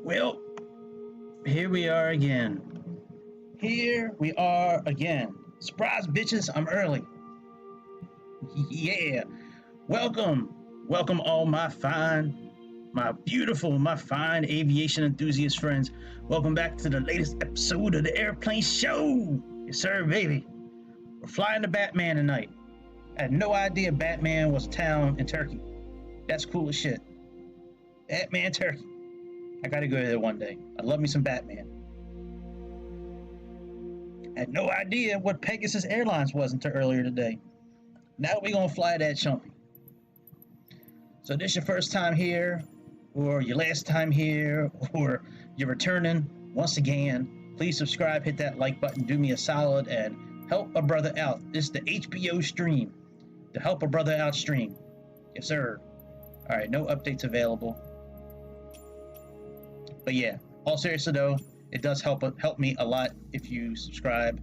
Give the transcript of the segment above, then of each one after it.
Well, here we are again. Here we are again. Surprise, bitches, I'm early. Yeah. Welcome. Welcome, all my beautiful, my fine aviation enthusiast friends. Welcome back to the latest episode of the Airplane Show. Yes, sir, baby. We're flying to Batman tonight. I had no idea Batman was a town in Turkey. That's cool as shit. Batman, Turkey. I gotta go there one day. I love me some Batman. I had no idea what Pegasus Airlines was until earlier today. Now we're gonna fly that chumpy. So this your first time here, or your last time here, or you're returning once again, please subscribe, hit that like button, do me a solid, and help a brother out. This is the HBO stream, the Help a Brother Out stream. Yes, sir. All right, no updates available. But yeah, all seriously though, it does help me a lot if you subscribe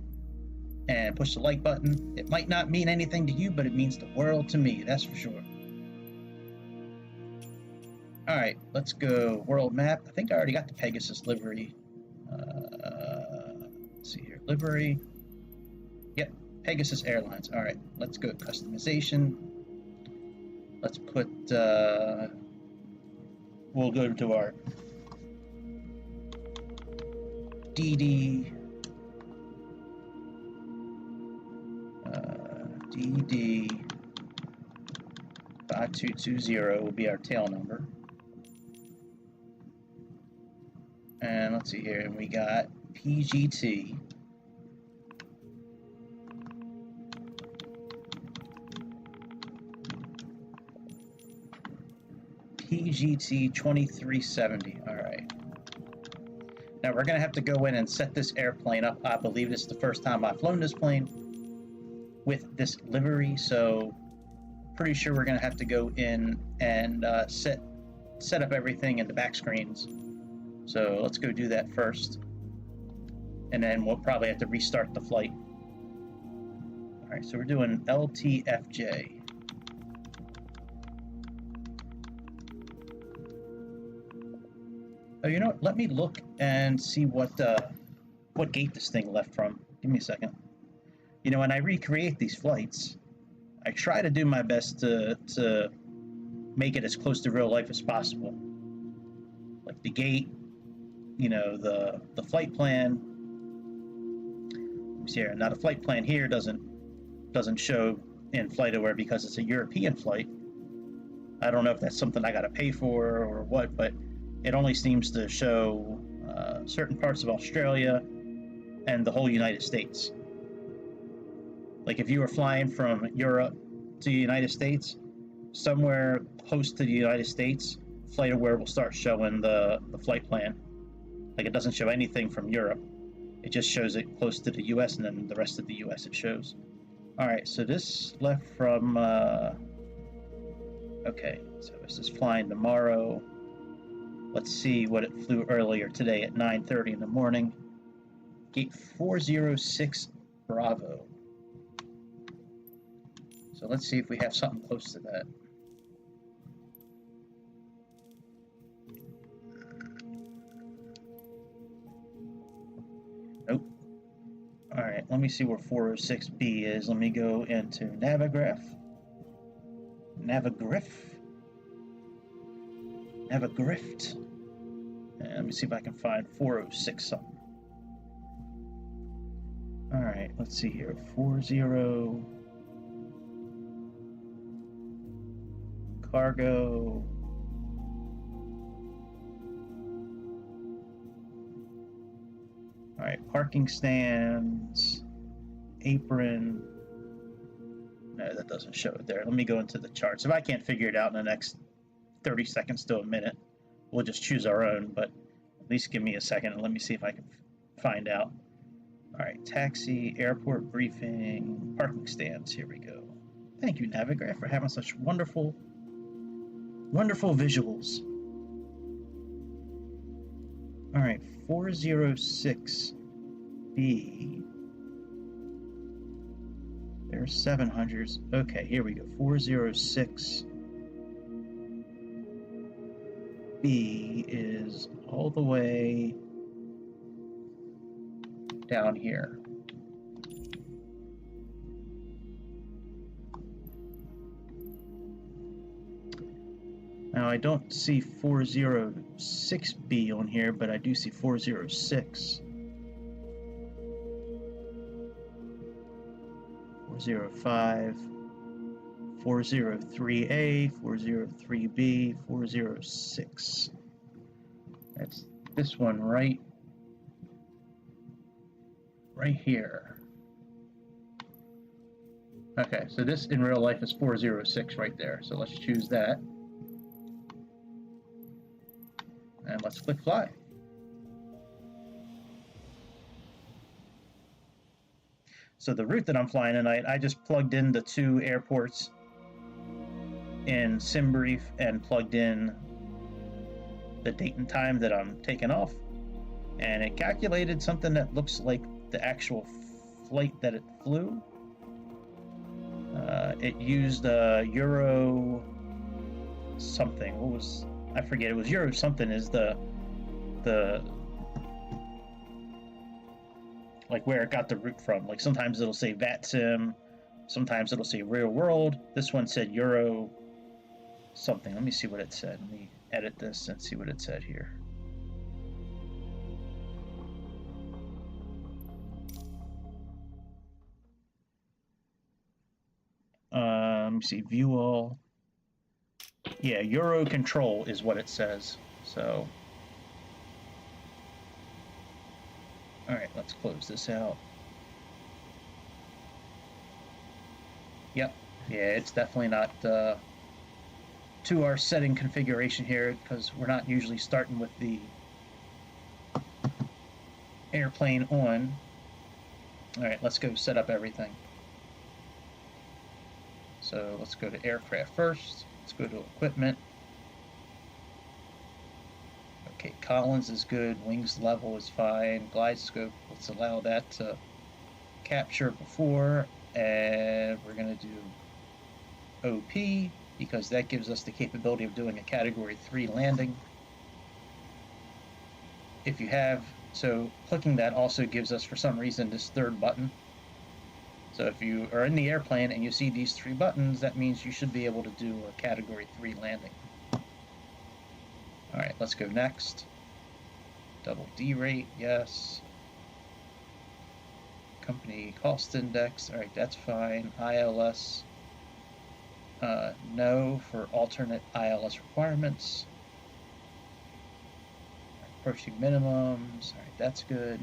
and push the like button. It might not mean anything to you, but it means the world to me, that's for sure. All right, let's go world map. I think I already got the Pegasus livery. Let's see here, livery. Yep, Pegasus Airlines. All right, let's go customization. Let's put, we'll go to our DD DD 5220 will be our tail number. And let's see here, we got PGT. PGT 2370. All right. Now we're gonna have to go in and set this airplane up. I believe this is the first time I've flown this plane with this livery, so pretty sure we're gonna have to go in and set up everything in the back screens. So let's go do that first, and then we'll probably have to restart the flight. All right, so we're doing LTFJ. Oh, you know what? Let me look and see what gate this thing left from. Give me a second. You know, when I recreate these flights, I try to do my best to make it as close to real life as possible. Like the gate, you know, the flight plan. See here, now the flight plan here doesn't show in FlightAware because it's a European flight. I don't know if that's something I got to pay for or what, but it only seems to show certain parts of Australia and the whole United States. Like if you were flying from Europe to the United States, somewhere close to the United States, FlightAware will start showing the flight plan. Like it doesn't show anything from Europe. It just shows it close to the US, and then the rest of the US it shows. All right, so this left from, okay, so this is flying tomorrow. Let's see what it flew earlier today at 9:30 in the morning. Gate 406 Bravo. So let's see if we have something close to that. Nope. All right, let me see where 406B is. Let me go into Navigraph. Navigrift. And let me see if I can find 406 something. All right, let's see here. 40 cargo. All right, parking stands, apron. No, that doesn't show it there. Let me go into the charts. If I can't figure it out in the next 30 seconds to a minute, we'll just choose our own, but at least give me a second and let me see if I can find out. All right, taxi, airport briefing, parking stands. Here we go. Thank you, Navigraph, for having such wonderful visuals. All right, 406B. There's 700s. Okay, here we go. 406. B is all the way down here. Now I don't see 406B on here, but I do see 406. 405, 403A, 403B, 406. That's this one right here. Okay, so this in real life is 406 right there. So let's choose that. And let's click fly. So the route that I'm flying tonight, I just plugged in the 2 airports in SimBrief and plugged in the date and time that I'm taking off. And it calculated something that looks like the actual flight that it flew. It used Euro something. What was, I forget, it was Euro something is the like where it got the route from. Like sometimes it'll say VATSIM, sometimes it'll say real world. This one said Euro something. Let me see what it said. Let me edit this and see what it said here. Let me see, view all. Yeah, Euro control is what it says. So, all right, let's close this out. Yep, yeah, it's definitely not to our setting configuration here because we're not usually starting with the airplane on. All right, let's go set up everything. So let's go to aircraft first. Let's go to equipment. Okay, Collins is good. Wings level is fine. Glide scope, let's allow that to capture before. And we're going to do OP because that gives us the capability of doing a Category 3 landing. If you have, so clicking that also gives us, for some reason, this 3rd button. So if you are in the airplane and you see these 3 buttons, that means you should be able to do a Category 3 landing. All right, let's go next. Double D rate, yes. Company cost index, all right, that's fine. ILS, no for alternate ILS requirements. Approaching minimums, all right, that's good.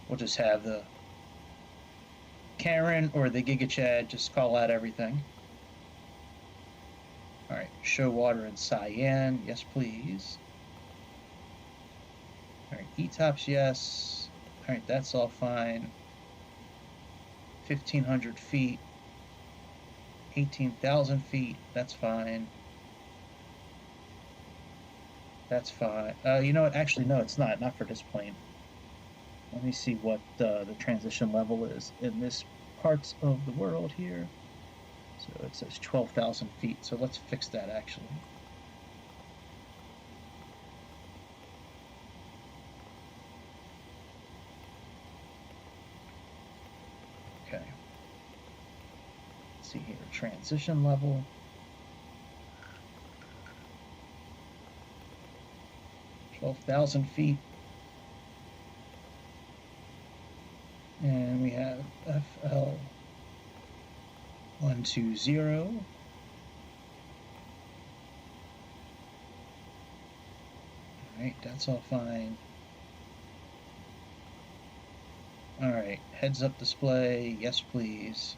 We'll just have the Karen or the GigaChad just call out everything. All right, show water in cyan, yes please. All right, ETOPS, yes. All right, that's all fine. 1,500 feet, 18,000 feet, that's fine. That's fine. You know what, actually, no, it's not for this plane. Let me see what the transition level is in this parts of the world here. So it says 12,000 feet. So let's fix that actually. Okay. Let's see here, transition level. $12,000 feet. And we have FL120. All right, that's all fine. All right, heads up display, yes please.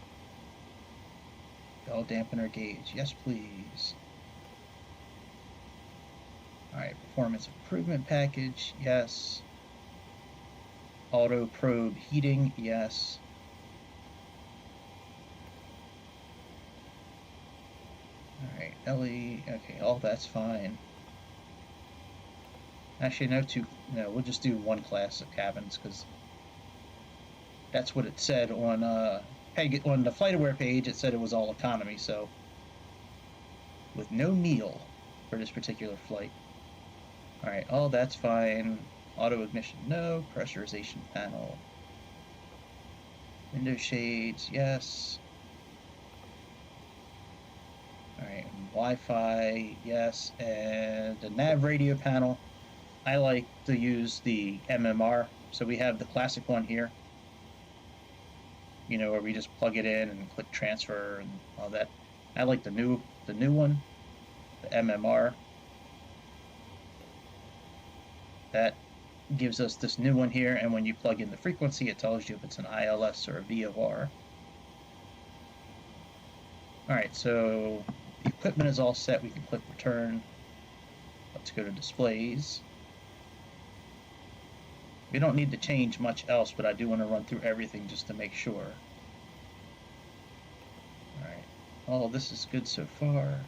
Yaw dampener gauge, yes please. All right, performance improvement package, yes. Auto probe heating, yes. All right, LE, okay, all that's fine. Actually, no, we'll just do one class of cabins because that's what it said on on the FlightAware page. It said it was all economy, so with no meal for this particular flight. All right, oh, that's fine. Auto ignition, no. Pressurization panel. Window shades, yes. All right, Wi-Fi, yes. And the nav radio panel, I like to use the MMR. So we have the classic one here, you know, where we just plug it in and click transfer and all that. I like the new one, the MMR. That gives us this new one here, and when you plug in the frequency, it tells you if it's an ILS or a VOR. All right, so the equipment is all set. We can click return. Let's go to displays. We don't need to change much else, but I do want to run through everything just to make sure. All right, all this is good so far.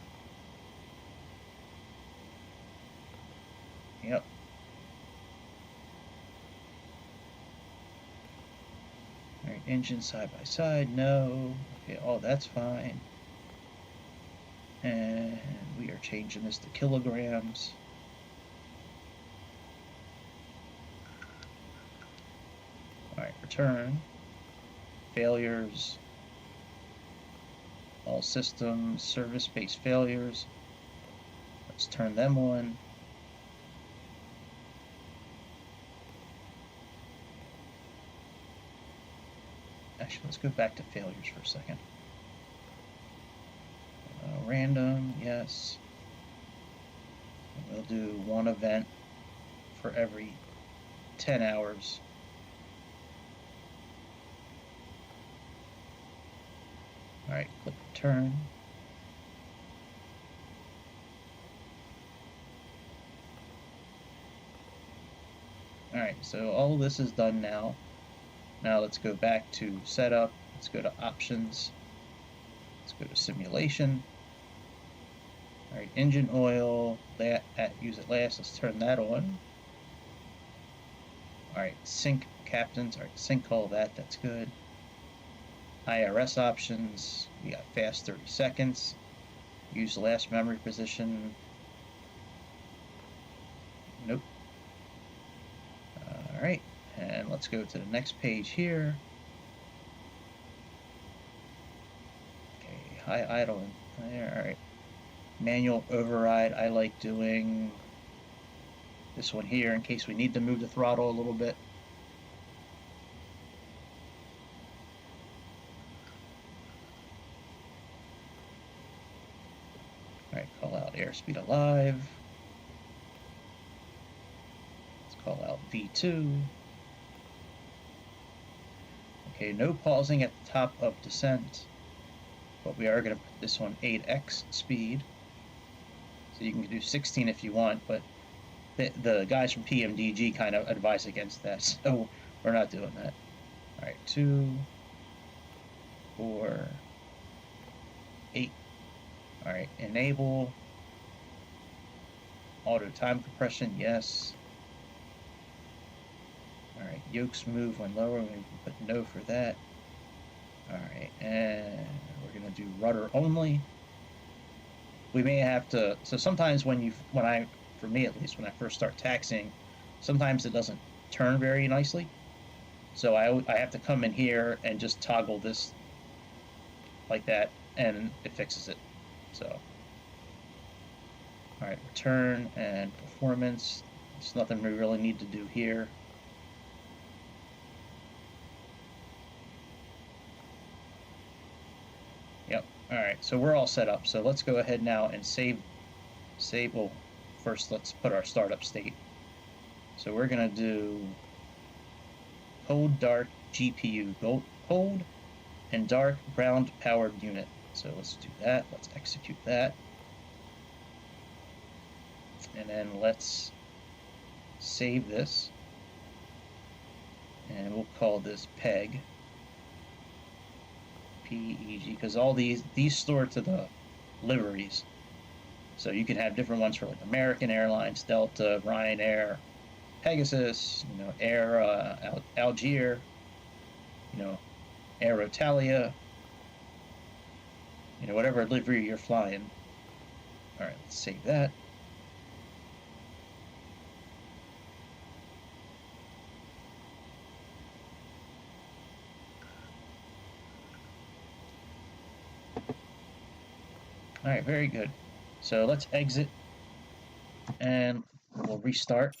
Yep. All right, engine side by side, no. Okay, oh, that's fine. And we are changing this to kilograms. All right, return. Failures. All systems, service-based failures. Let's turn them on. Actually, let's go back to failures for a second. Random, yes. We'll do one event for every 10 hours. All right, click return. All right, so all this is done now. Now let's go back to setup. Let's go to options. Let's go to simulation. All right, engine oil, use it last. Let's turn that on. All right, sync captains. All right, sync all that. That's good. IRS options. We got fast 30 seconds. Use last memory position. Nope. All right, and let's go to the next page here. Okay, high idle there. All right. Manual override, I like doing this one here in case we need to move the throttle a little bit. All right, call out airspeed alive. Let's call out V2. Okay, no pausing at the top of descent, but we are going to put this one 8x speed. So you can do 16 if you want, but the guys from Pmdg kind of advise against that, so we're not doing that. All right, 2, 4, 8. All right, enable auto time compression, yes. All right, yokes move when lower, we can put no for that. All right, and we're gonna do rudder only. We may have to, so sometimes for me at least, when I first start taxiing, sometimes it doesn't turn very nicely. So I have to come in here and just toggle this like that, and it fixes it. So, all right, return and performance. There's nothing we really need to do here. Yep. All right, so we're all set up. So let's go ahead now and save. Well, first let's put our startup state. So we're gonna do cold dark GPU, cold and dark ground powered unit. So let's do that. Let's execute that. And then let's save this. And we'll call this PEG. PEG, because all these store to the liveries. So you can have different ones for like American Airlines, Delta, Ryanair, Pegasus, Air Algier, Air Italia, whatever livery you're flying. All right, let's save that. All right, very good. So let's exit and we'll restart.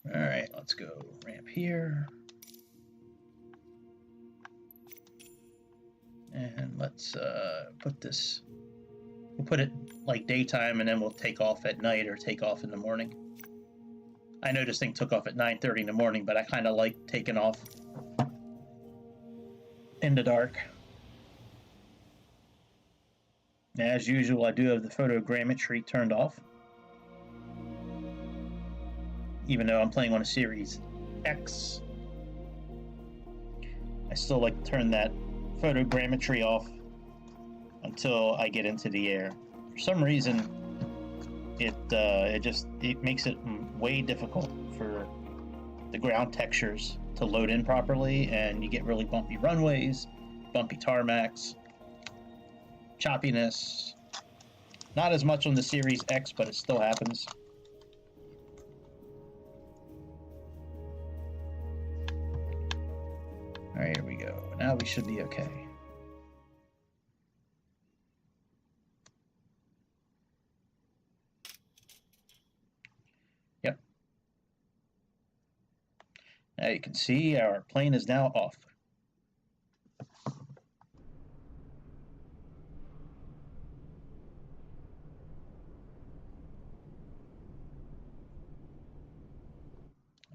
All right, let's go ramp here. And let's put this, we'll put it like daytime and then we'll take off at night or take off in the morning. I know this thing took off at 9:30 in the morning, but I kind of like taking off in the dark. As usual, I do have the photogrammetry turned off. Even though I'm playing on a Series X, I still like to turn that photogrammetry off until I get into the air. For some reason, it makes it way difficult for the ground textures to load in properly, and you get really bumpy runways, bumpy tarmacs, choppiness. Not as much on the Series X, but it still happens. All right, here we go. Now we should be okay. Yep. Now you can see our plane is now off. All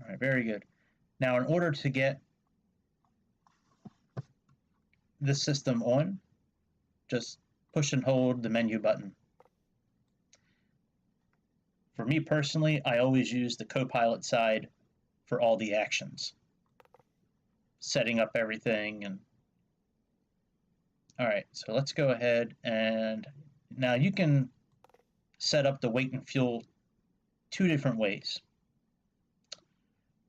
right, very good. Now, in order to get this system on, just push and hold the menu button. For me personally, I always use the co-pilot side for all the actions, setting up everything. And all right, so let's go ahead, and now you can set up the weight and fuel two different ways.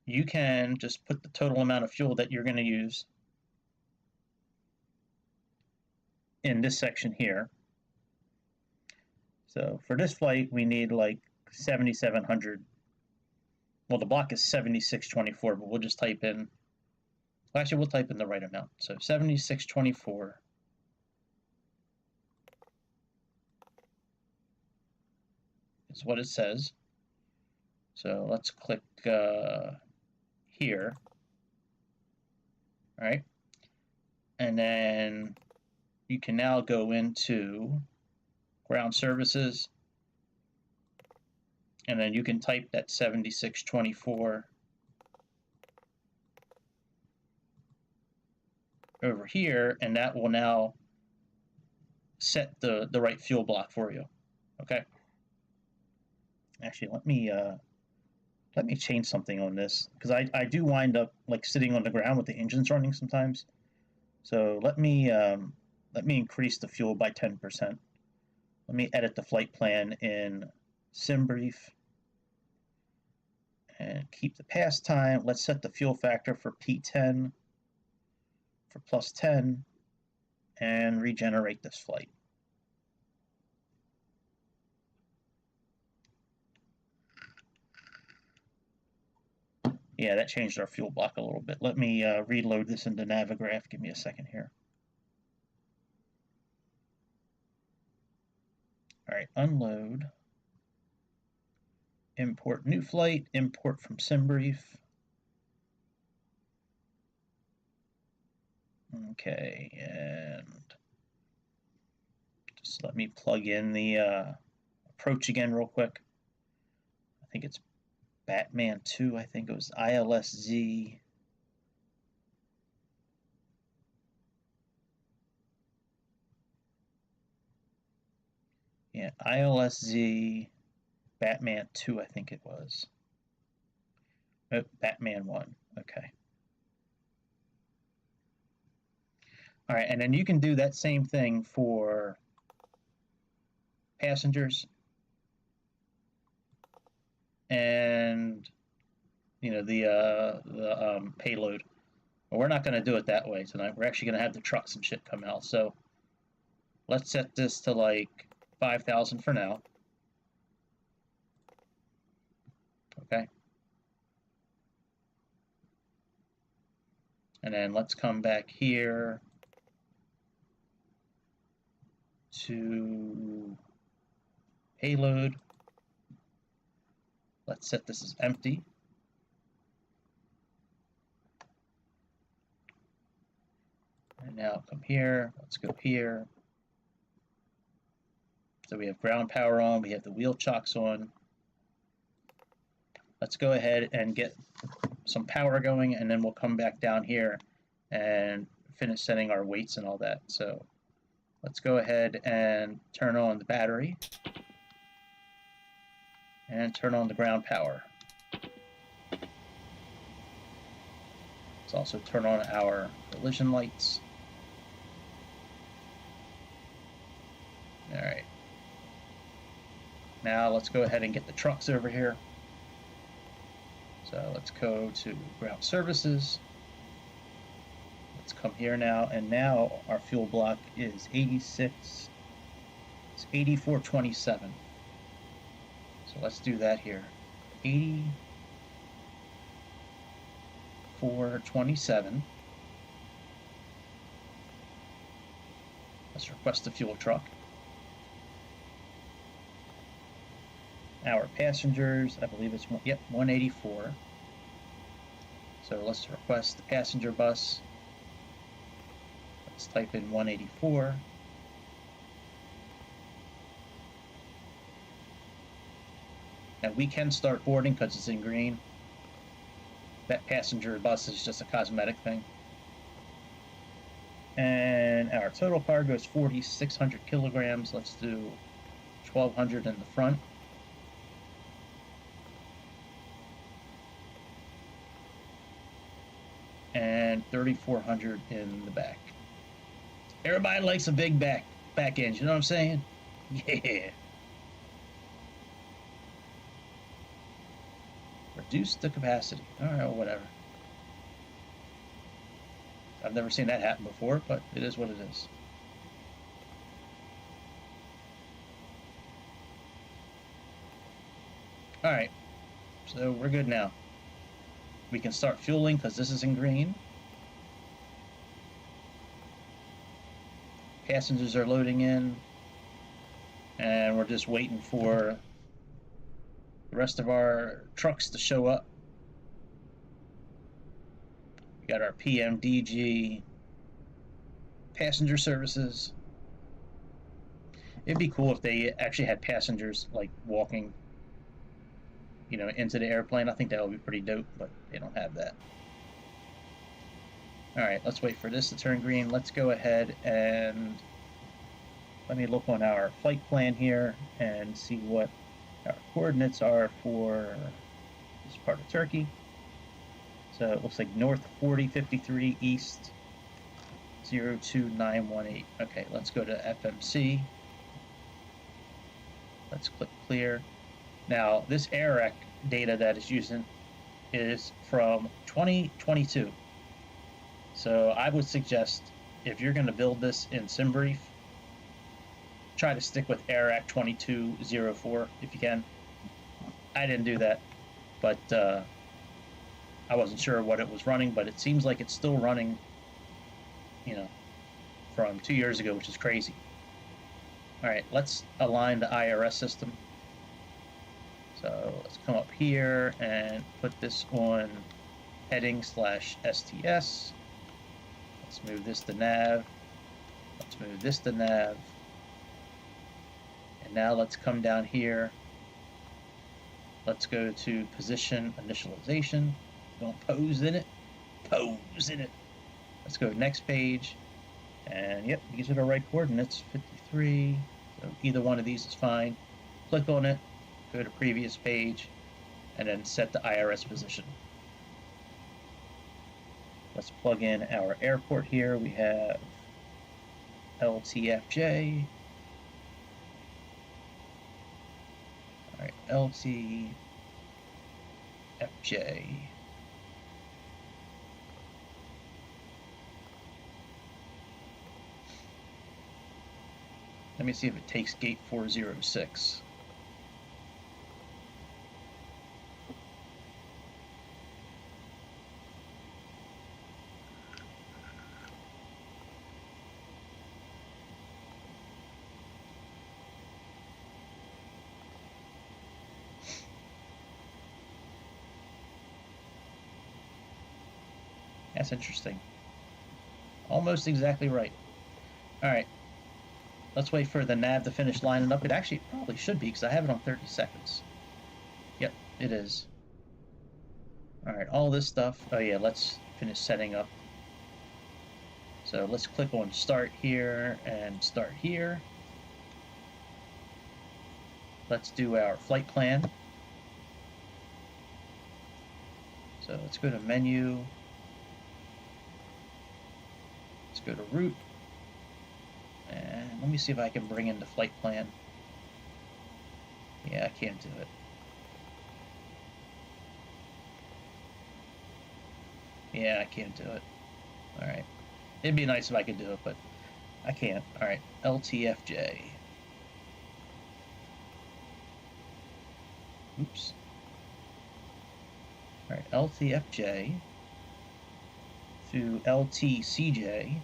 You can just put the total amount of fuel that you're going to use in this section here. So for this flight, we need like 7,700. Well, the block is 7624, but we'll just type in, well, actually, we'll type in the right amount. So 7624 is what it says. So let's click here. All right. And then you can now go into ground services, and then you can type that 7624 over here, and that will now set the right fuel block for you. Okay. Actually, let me change something on this, because I do wind up like sitting on the ground with the engines running sometimes. So let me increase the fuel by 10%. Let me edit the flight plan in SimBrief and keep the pass time. Let's set the fuel factor for P10 for +10 and regenerate this flight. Yeah, that changed our fuel block a little bit. Let me reload this into Navigraph. Give me a second here. All right, unload. Import new flight, import from SimBrief. Okay, and just let me plug in the approach again real quick. I think it's Batman 2, I think it was ILSZ. Yeah, ILSZ Batman 2, I think it was. Oh, Batman 1. Okay. All right, and then you can do that same thing for passengers and the payload. But we're not going to do it that way tonight. We're actually going to have the trucks and shit come out. So let's set this to like 5,000 for now. Okay. And then let's come back here to payload. Let's set this as empty. And now come here, let's go here. So we have ground power on, we have the wheel chocks on. Let's go ahead and get some power going, and then we'll come back down here and finish setting our weights and all that. So let's go ahead and turn on the battery and turn on the ground power. Let's also turn on our collision lights. All right. Now let's go ahead and get the trucks over here. So let's go to ground services. Let's come here now, and now our fuel block is 86. It's 8427. So let's do that here. 8427. Let's request a fuel truck. Our passengers, I believe it's 184. So let's request the passenger bus. Let's type in 184. And we can start boarding because it's in green. That passenger bus is just a cosmetic thing. And our total cargo is 4,600 kilograms. Let's do 1,200 in the front. And 3,400 in the back. Everybody likes a big back end, you know what I'm saying? Yeah. Reduce the capacity. Alright, well, whatever. I've never seen that happen before, but it is what it is. Alright, so we're good now. We can start fueling because this is in green. Passengers are loading in, and we're just waiting for the rest of our trucks to show up. We got our Pmdg passenger services. It'd be cool if they actually had passengers like walking, into the airplane. I think that would be pretty dope, but they don't have that. All right, let's wait for this to turn green. Let's go ahead and let me look on our flight plan here and see what our coordinates are for this part of Turkey. So it looks like north 4053, east 02918. Okay, let's go to FMC. Let's click clear. Now, this ARAC data that is using is from 2022. So I would suggest, if you're going to build this in SimBrief, try to stick with ARAC 2204 if you can. I didn't do that, but I wasn't sure what it was running, but it seems like it's still running, from 2 years ago, which is crazy. All right, let's align the IRS system. So let's come up here and put this on heading/STS. Let's move this to nav. Let's move this to nav. And now let's come down here. Let's go to position initialization. Don't pose in it. Pose in it. Let's go next page. And yep, these are the right coordinates. 53, So either one of these is fine. Click on it, go to previous page, and then set the IRS position. Let's plug in our airport here. We have LTFJ. All right, LTFJ. Let me see if it takes gate 406. That's interesting. Almost exactly right. All right. Let's wait for the nav to finish lining up. It actually probably should be because I have it on 30 seconds. Yep, it is. All right, all this stuff. Oh yeah, let's finish setting up. So let's click on start here and start here. Let's do our flight plan. So let's go to menu. Let's go to route. And let me see if I can bring in the flight plan. Yeah, I can't do it. Yeah, I can't do it. All right. It'd be nice if I could do it, but I can't. All right, LTFJ. Oops. All right, LTFJ to LTCJ.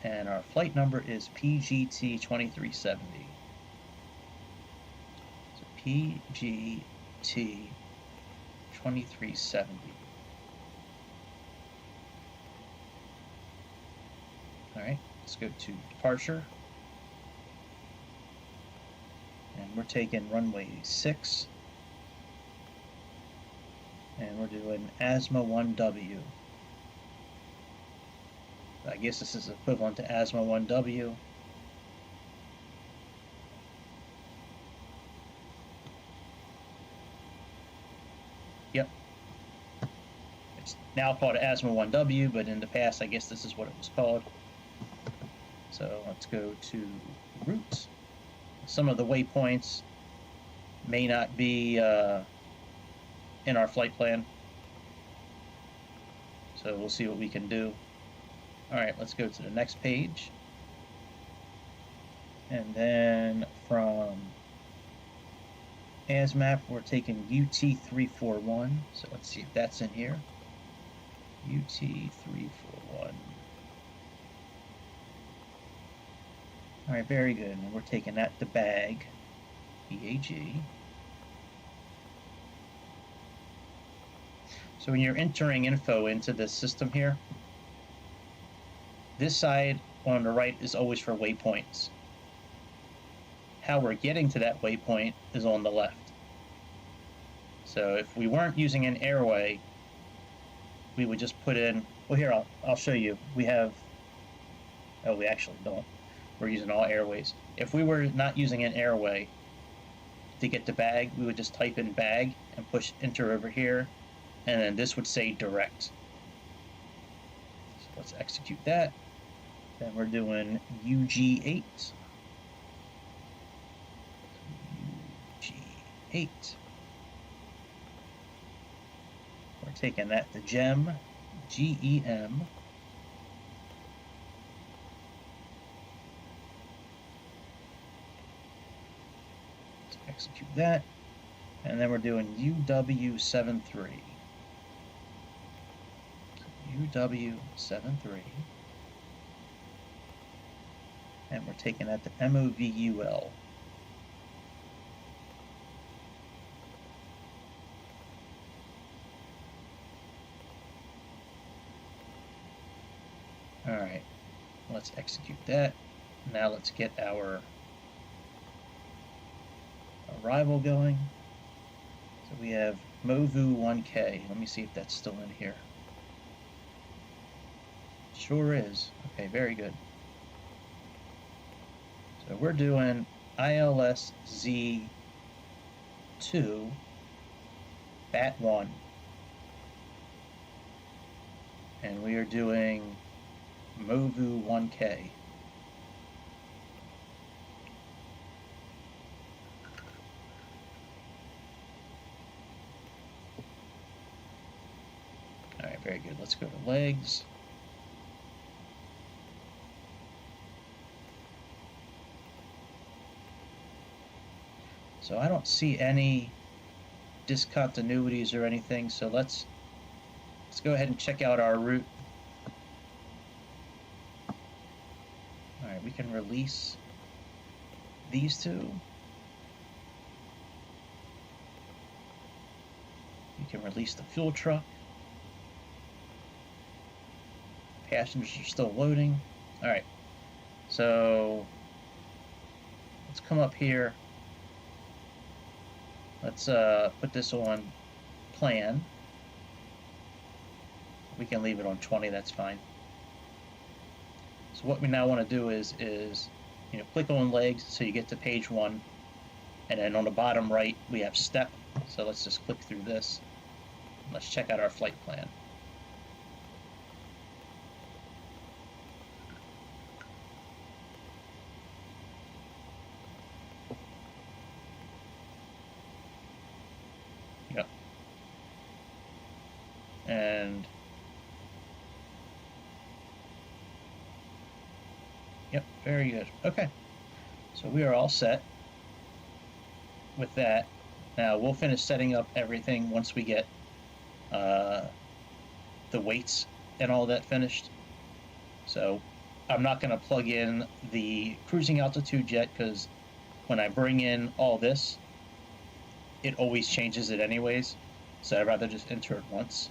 And our flight number is PGT2370. So PGT2370. All right, let's go to departure. And we're taking runway 6. And we're doing ASMA 1W. I guess this is equivalent to ASMA 1W. Yep. It's now called ASMA 1W, but in the past, I guess this is what it was called. So let's go to route. Some of the waypoints may not be in our flight plan. So we'll see what we can do. All right, let's go to the next page. And then from ASMAP, we're taking UT341. So let's see if that's in here. UT341. All right, very good. And we're taking that to BAG, BAG. So when you're entering info into this system here, this side on the right is always for waypoints. How we're getting to that waypoint is on the left. So if we weren't using an airway, we would just put in, well here, I'll show you. We have, oh we actually don't. We're using all airways. If we were not using an airway to get to BAG, we would just type in BAG and push enter over here, and then this would say direct. So let's execute that. Then we're doing UG8. UG8. We're taking that to GEM, GEM. Let's execute that. And then we're doing UW73. UW73. And we're taking that to MOVUL. All right, let's execute that. Now let's get our arrival going. So we have MOVU 1K. Let me see if that's still in here. Sure is. Okay, very good. So we're doing ILS Z2 BAT 1. And we are doing MOVU 1K. All right, very good. Let's go to legs. So I don't see any discontinuities or anything, so let's go ahead and check out our route. All right, we can release these two. You can release the fuel truck. Passengers are still loading. All right, so let's come up here. Let's put this on plan. We can leave it on 20, that's fine. So what we now want to do is click on legs so you get to page 1, and then on the bottom right we have step. So let's just click through this. Let's check out our flight plan. Yep. And yep, very good. Okay, so we are all set with that. Now we'll finish setting up everything once we get the weights and all that finished. So I'm not going to plug in the cruising altitude yet, because when I bring in all this, it always changes it anyways. So I'd rather just enter it once.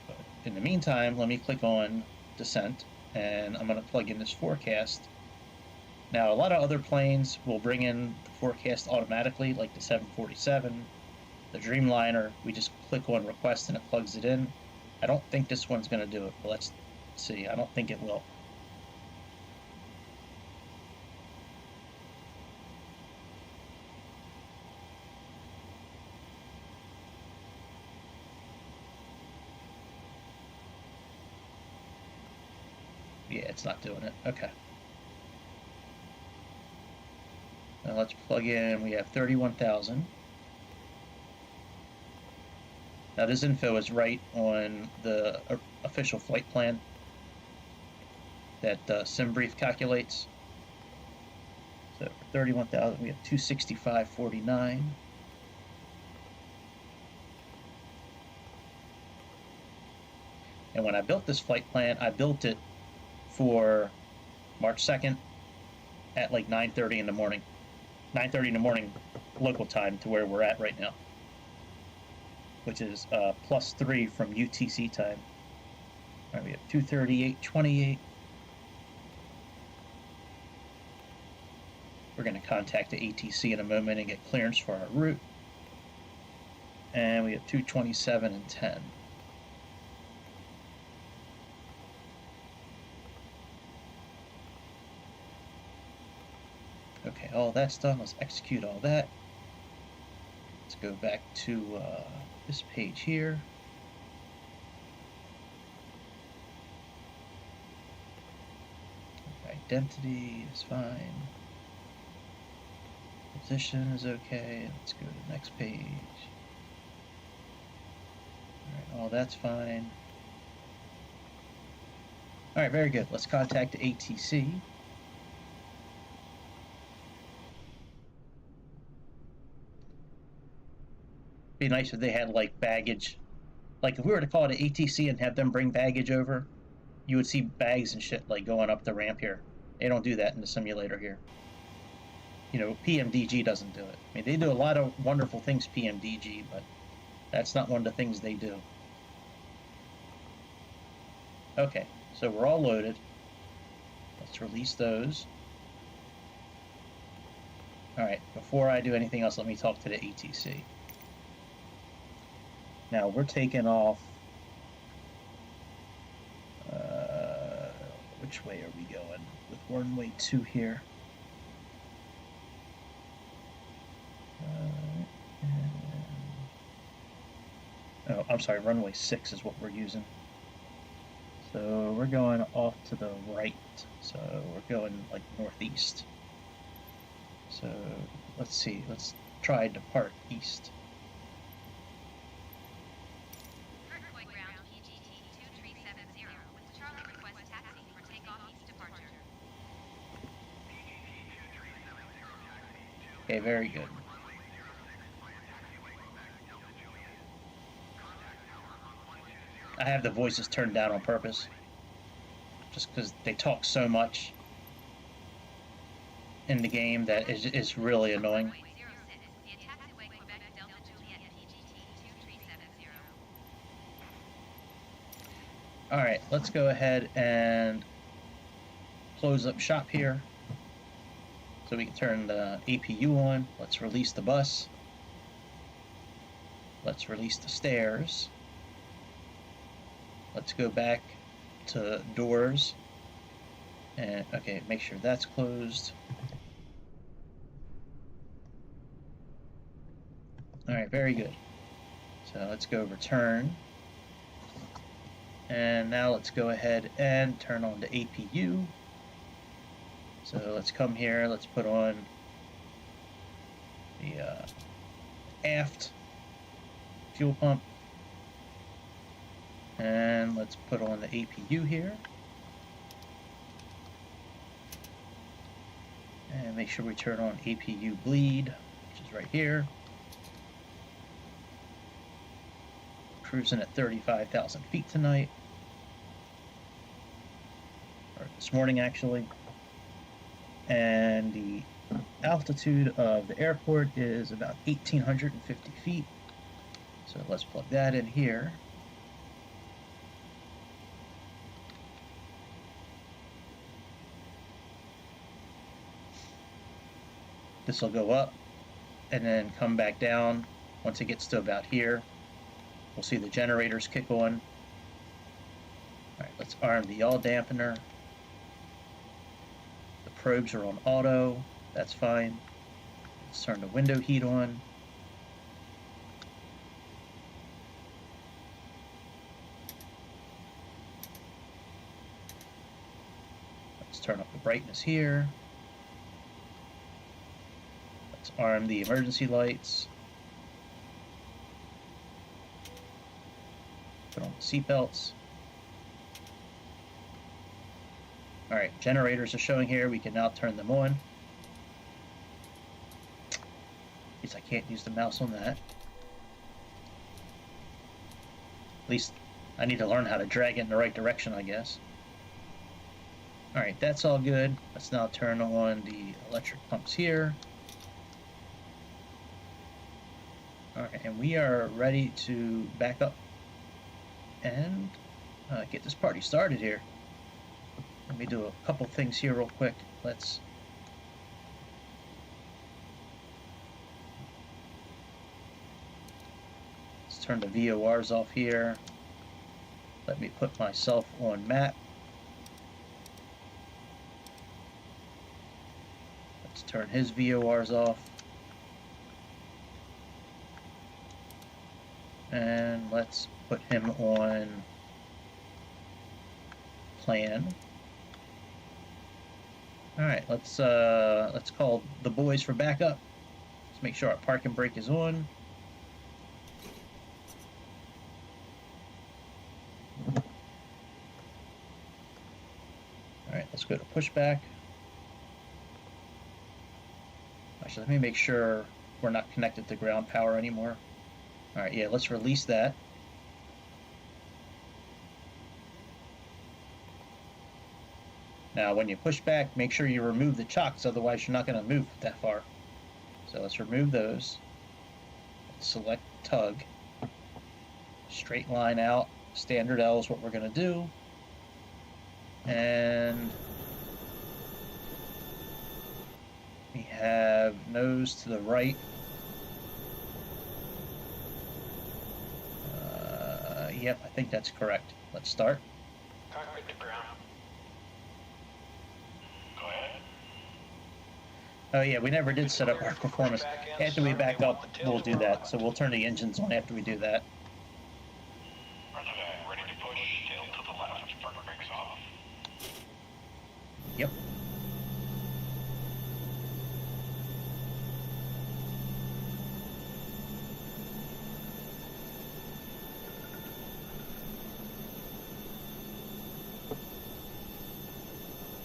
But in the meantime, let me click on descent, and I'm going to plug in this forecast. Now, a lot of other planes will bring in the forecast automatically, like the 747, the Dreamliner. We just click on request and it plugs it in. I don't think this one's going to do it, but let's see. I don't think it will. Yeah, it's not doing it. Okay. Now let's plug in. We have 31,000. Now this info is right on the official flight plan that SimBrief calculates. So for 31,000, we have 265.49. And when I built this flight plan, I built it for March 2nd at like 9:30 in the morning. 9:30 in the morning local time to where we're at right now, which is +3 from UTC time. All right, we have 238.28. We're going to contact the ATC in a moment and get clearance for our route. And we have 227.10. Okay, all that's done. Let's execute all that. Let's go back to this page here. Identity is fine. Position is okay. Let's go to the next page. All right, all that's fine. All right, very good. Let's contact the ATC. Be nice if they had like baggage. Like if we were to call it an ATC and have them bring baggage over, you would see bags and shit like going up the ramp here. They don't do that in the simulator here. You know, Pmdg doesn't do it. I mean, they do a lot of wonderful things, Pmdg, but that's not one of the things they do. Okay, so we're all loaded. Let's release those. All right, before I do anything else, let me talk to the ATC. Now we're taking off which way are we going with runway 2 here? Oh, I'm sorry, runway 6 is what we're using. So we're going off to the right. So we're going like northeast. So let's see, let's try depart east. Ground Pmdg 2370 with Charlie request taxi for takeoff east departure. Okay, very good. I have the voices turned down on purpose, just because they talk so much in the game that it's really annoying. Alright, let's go ahead and close up shop here so we can turn the APU on. Let's release the bus. Let's release the stairs. Let's go back to doors. And okay, make sure that's closed. Alright, very good. So let's go return. And now let's go ahead and turn on the APU. So let's come here, let's put on the aft fuel pump. And let's put on the APU here. And make sure we turn on APU bleed, which is right here. Cruising at 35,000 feet tonight. Or this morning, actually. And the altitude of the airport is about 1,850 feet. So let's plug that in here. This will go up and then come back down. Once it gets to about here, we'll see the generators kick on. All right, let's arm the yaw dampener. The probes are on auto. That's fine. Let's turn the window heat on. Let's turn up the brightness here. Let's arm the emergency lights. Put on the seatbelts. Alright, generators are showing here. We can now turn them on. At least I can't use the mouse on that. At least I need to learn how to drag it in the right direction, I guess. Alright, that's all good. Let's now turn on the electric pumps here. Alright, and we are ready to back up and get this party started here. Let me do a couple things here real quick. Let's turn the VORs off here. Let me put myself on map. Let's turn his VORs off. And let's put him on plan. Alright, let's call the boys for backup. Let's make sure our parking brake is on. Alright, let's go to pushback. Actually, let me make sure we're not connected to ground power anymore. Alright, yeah, let's release that. Now, when you push back, make sure you remove the chocks, otherwise you're not going to move that far. So let's remove those. Select tug. Straight line out. Standard L is what we're going to do. And we have nose to the right. Yep, I think that's correct. Let's start. Cockpit to ground. Oh yeah, we never did set up our performance. After we back up, we'll do that. So we'll turn the engines on after we do that. Roger that. Ready to push. Tail to the left. Park brakes off. Yep.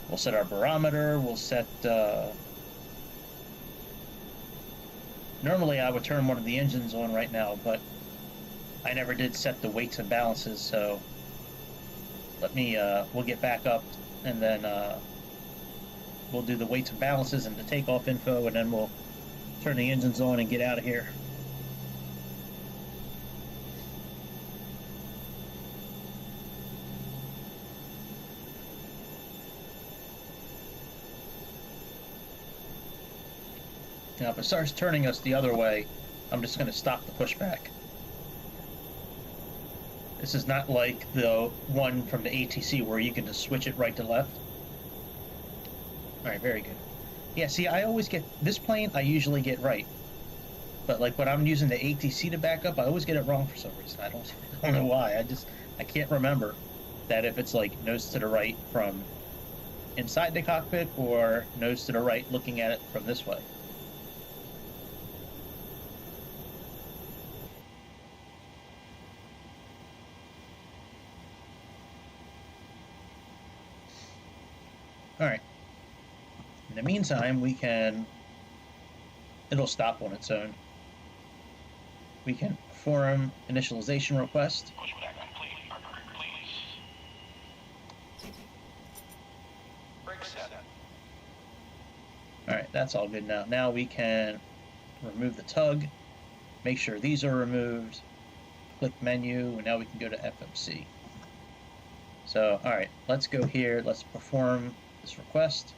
We'll set our barometer, we'll set, normally I would turn one of the engines on right now, but I never did set the weights and balances, so let me, we'll get back up, and then, we'll do the weights and balances and the takeoff info, and then we'll turn the engines on and get out of here. Now, if it starts turning us the other way, I'm just going to stop the pushback. This is not like the one from the ATC where you can just switch it right to left. Alright, very good. Yeah, see, I always get, this plane I usually get right. But like when I'm using the ATC to back up, I always get it wrong for some reason. I don't know why. I can't remember that if it's like nose to the right from inside the cockpit or nose to the right looking at it from this way. Alright. In the meantime, we can, it'll stop on its own. We can perform initialization request. Pushback complete. Park brake, please. Brake set. Alright, that's all good now. Now we can remove the tug, make sure these are removed, click menu, and now we can go to FMC. So, alright, let's go here, let's perform this request.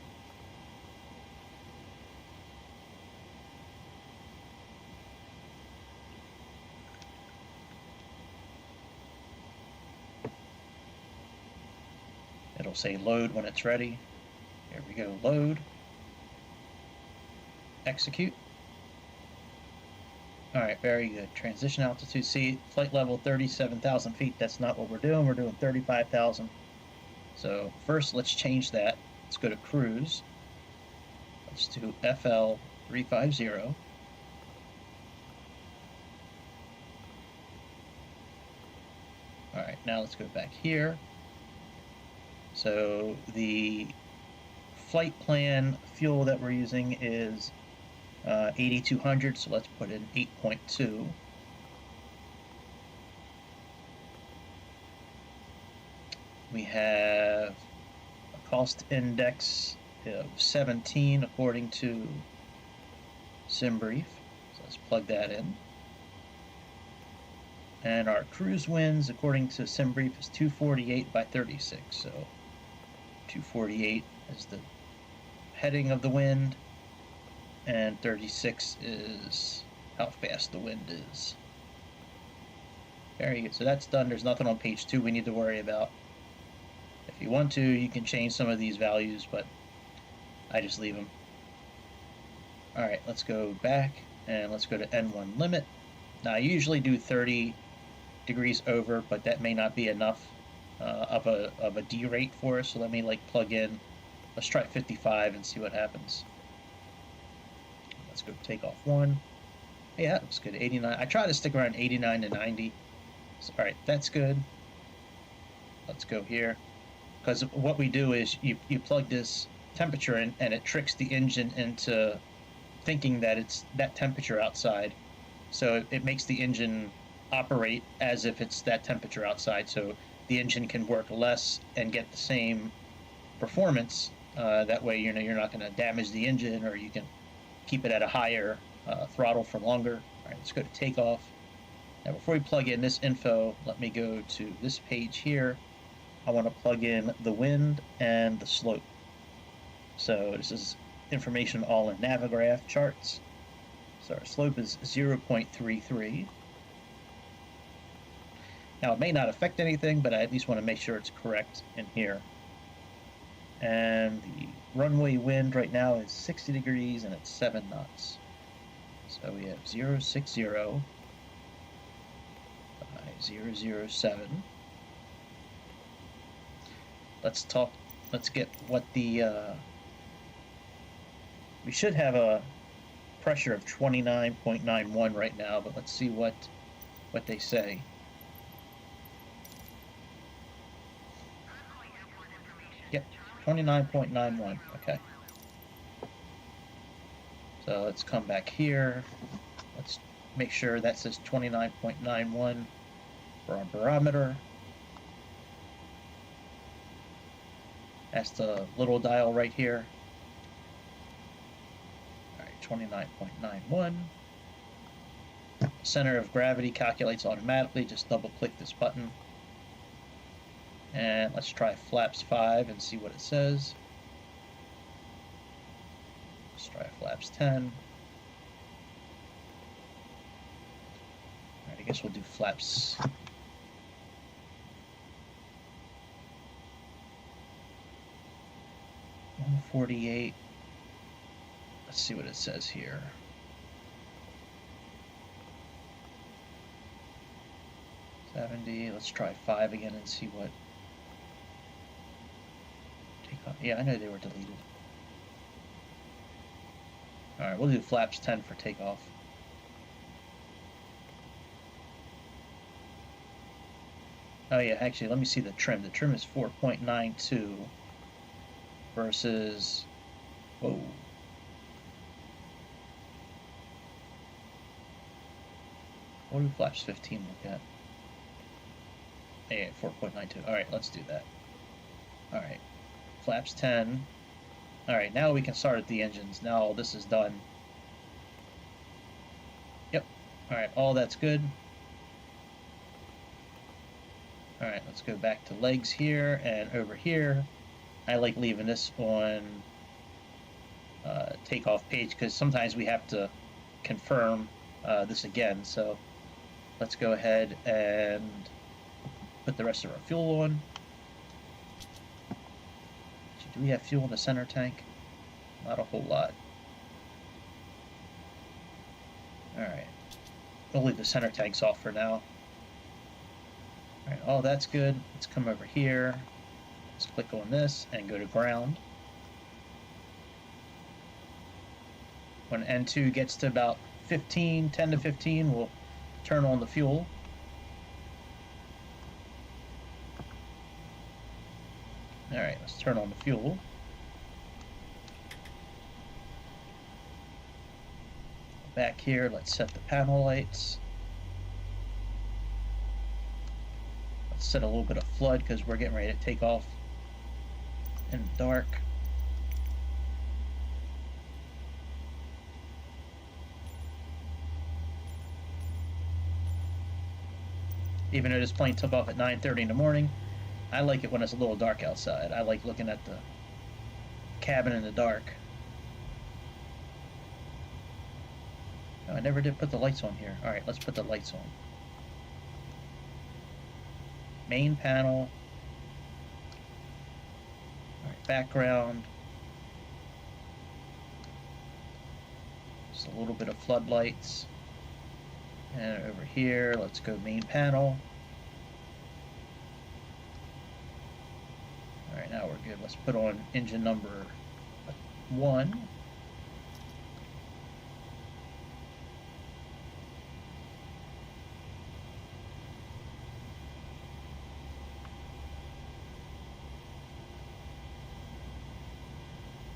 It'll say load when it's ready. Here we go, load. Execute. Alright, very good. Transition altitude. See, flight level 37,000 feet. That's not what we're doing. We're doing 35,000. So first, let's change that. Let's go to cruise. Let's do FL 350. Alright, now let's go back here. So the flight plan fuel that we're using is 8,200, so let's put in 8.2. We have a cost index of 17 according to SimBrief, so let's plug that in. And our cruise winds according to SimBrief is 248 by 36, so 248 is the heading of the wind, and 36 is how fast the wind is. Very good, so that's done. There's nothing on page 2 we need to worry about. If you want to, you can change some of these values, but I just leave them. Alright, let's go back, and let's go to N1 limit. Now I usually do 30 degrees over, but that may not be enough of a D rate for us, so let me like plug in, let's try 55 and see what happens. Let's go take off 1. Yeah, that looks good. 89. I try to stick around 89 to 90. So, alright, that's good. Let's go here. Because what we do is you plug this temperature in, and it tricks the engine into thinking that it's that temperature outside. So it makes the engine operate as if it's that temperature outside. So the engine can work less and get the same performance. That way, you're not going to damage the engine, or you can keep it at a higher throttle for longer. All right, let's go to takeoff. Now, before we plug in this info, let me go to this page here. I want to plug in the wind and the slope. So this is information all in Navigraph charts. So our slope is 0.33. Now, it may not affect anything, but I at least want to make sure it's correct in here. And the runway wind right now is 60 degrees and it's 7 knots. So we have 060 by 007. Let's get what the, we should have a pressure of 29.91 right now, but let's see what they say. Yep, 29.91, okay. So let's come back here. Let's make sure that says 29.91 for our barometer. That's the little dial right here. All right, 29.91. Center of gravity calculates automatically. Just double click this button. And let's try flaps 5 and see what it says. Let's try flaps 10. All right, I guess we'll do flaps 148. Let's see what it says here. Let's try 5 again and see what takeoff. Yeah, I know they were deleted. Alright, we'll do flaps 10 for takeoff. Oh yeah, actually, let me see the trim. The trim is 4.92 versus, whoa. What do flaps 15 look at? Yeah, 4.92. Alright, let's do that. Alright, flaps 10. Alright, now we can start at the engines. Now all this is done. Yep. Alright, all that's good. Alright, let's go back to legs here, and over here, I like leaving this on takeoff page, because sometimes we have to confirm this again. So let's go ahead and put the rest of our fuel on. Do we have fuel in the center tank? Not a whole lot. Alright. We'll leave the center tanks off for now. Alright, all that's good. Let's come over here. Let's click on this and go to ground. When N2 gets to about 10 to 15, we'll turn on the fuel. Alright, let's turn on the fuel. Back here, let's set the panel lights. Let's set a little bit of flood because we're getting ready to take off in the dark. Even though this plane took off at 9:30 in the morning, I like it when it's a little dark outside. I like looking at the cabin in the dark. Oh, I never did put the lights on here. Alright, let's put the lights on. Main panel. Alright, background. Just a little bit of floodlights. And over here, let's go main panel. Alright, now we're good. Let's put on engine number 1.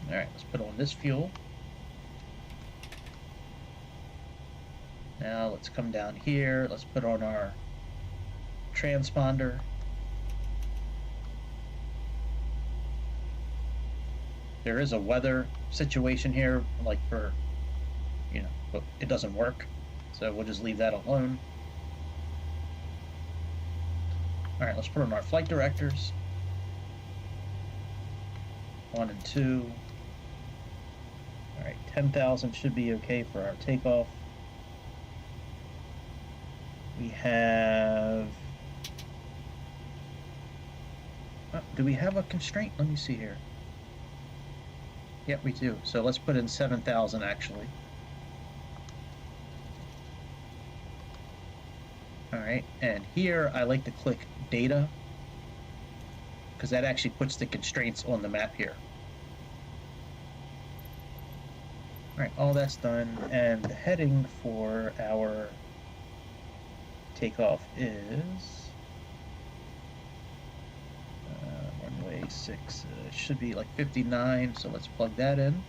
Alright, let's put on this fuel. Now let's come down here. Let's put on our transponder. There is a weather situation here, like for, you know, but it doesn't work. So we'll just leave that alone. All right, let's put on our flight directors. 1 and 2. All right, 10,000 should be okay for our takeoff. We have, do we have a constraint? Let me see here. Yep, we do. So let's put in 7,000 actually. All right, and here I like to click data because that actually puts the constraints on the map here. All right, all that's done, and the heading for our takeoff is runway 6. It should be like 59, so let's plug that in.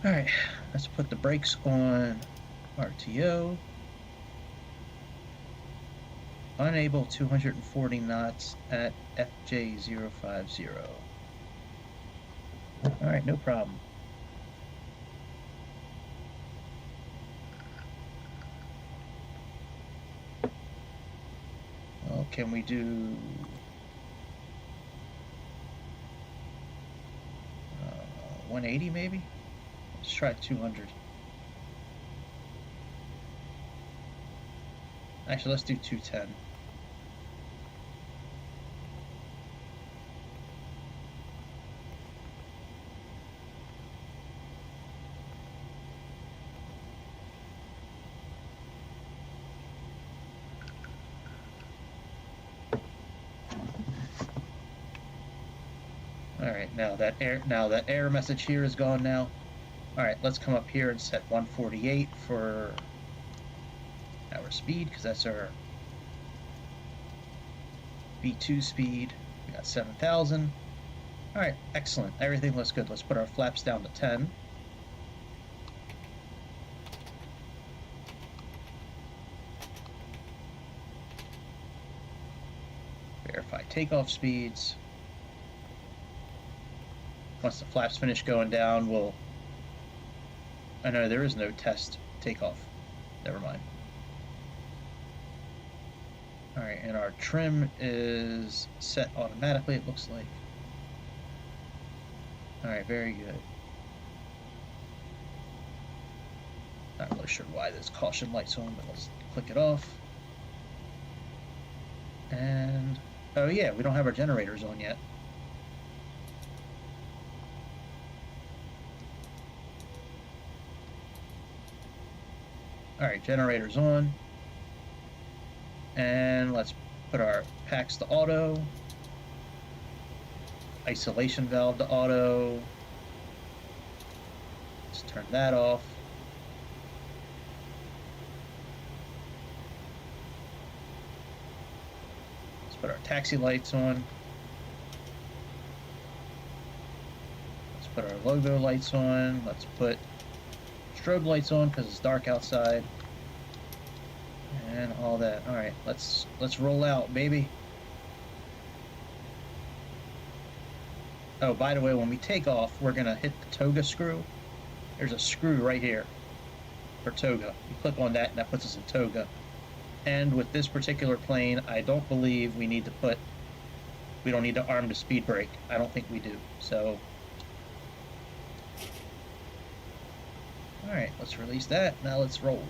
All right, let's put the brakes on RTO. Unable 240 knots at FJ050. All right, no problem. Well, can we do 180 maybe? Let's try 200. Actually, let's do 210. All right, now that error message here is gone now. All right, let's come up here and set 148 for our speed, because that's our V2 speed. We got 7,000. All right, excellent. Everything looks good. Let's put our flaps down to 10. Verify takeoff speeds. Once the flaps finish going down, we'll... Oh no, there is no test takeoff. Never mind. All right, and our trim is set automatically, it looks like. All right, very good. Not really sure why there's caution lights on, but let's click it off. And, oh yeah, we don't have our generators on yet. All right, generators on. And let's put our packs to auto. Isolation valve to auto. Let's turn that off. Let's put our taxi lights on. Let's put our logo lights on. Let's put strobe lights on because it's dark outside. And all that. All right, let's roll out, baby. Oh, by the way, when we take off, we're gonna hit the toga screw. There's a screw right here for toga. You click on that, and that puts us in toga. And with this particular plane, I don't believe we need don't need to arm the speed brake. I don't think we do. So, all right, let's release that. Now let's roll.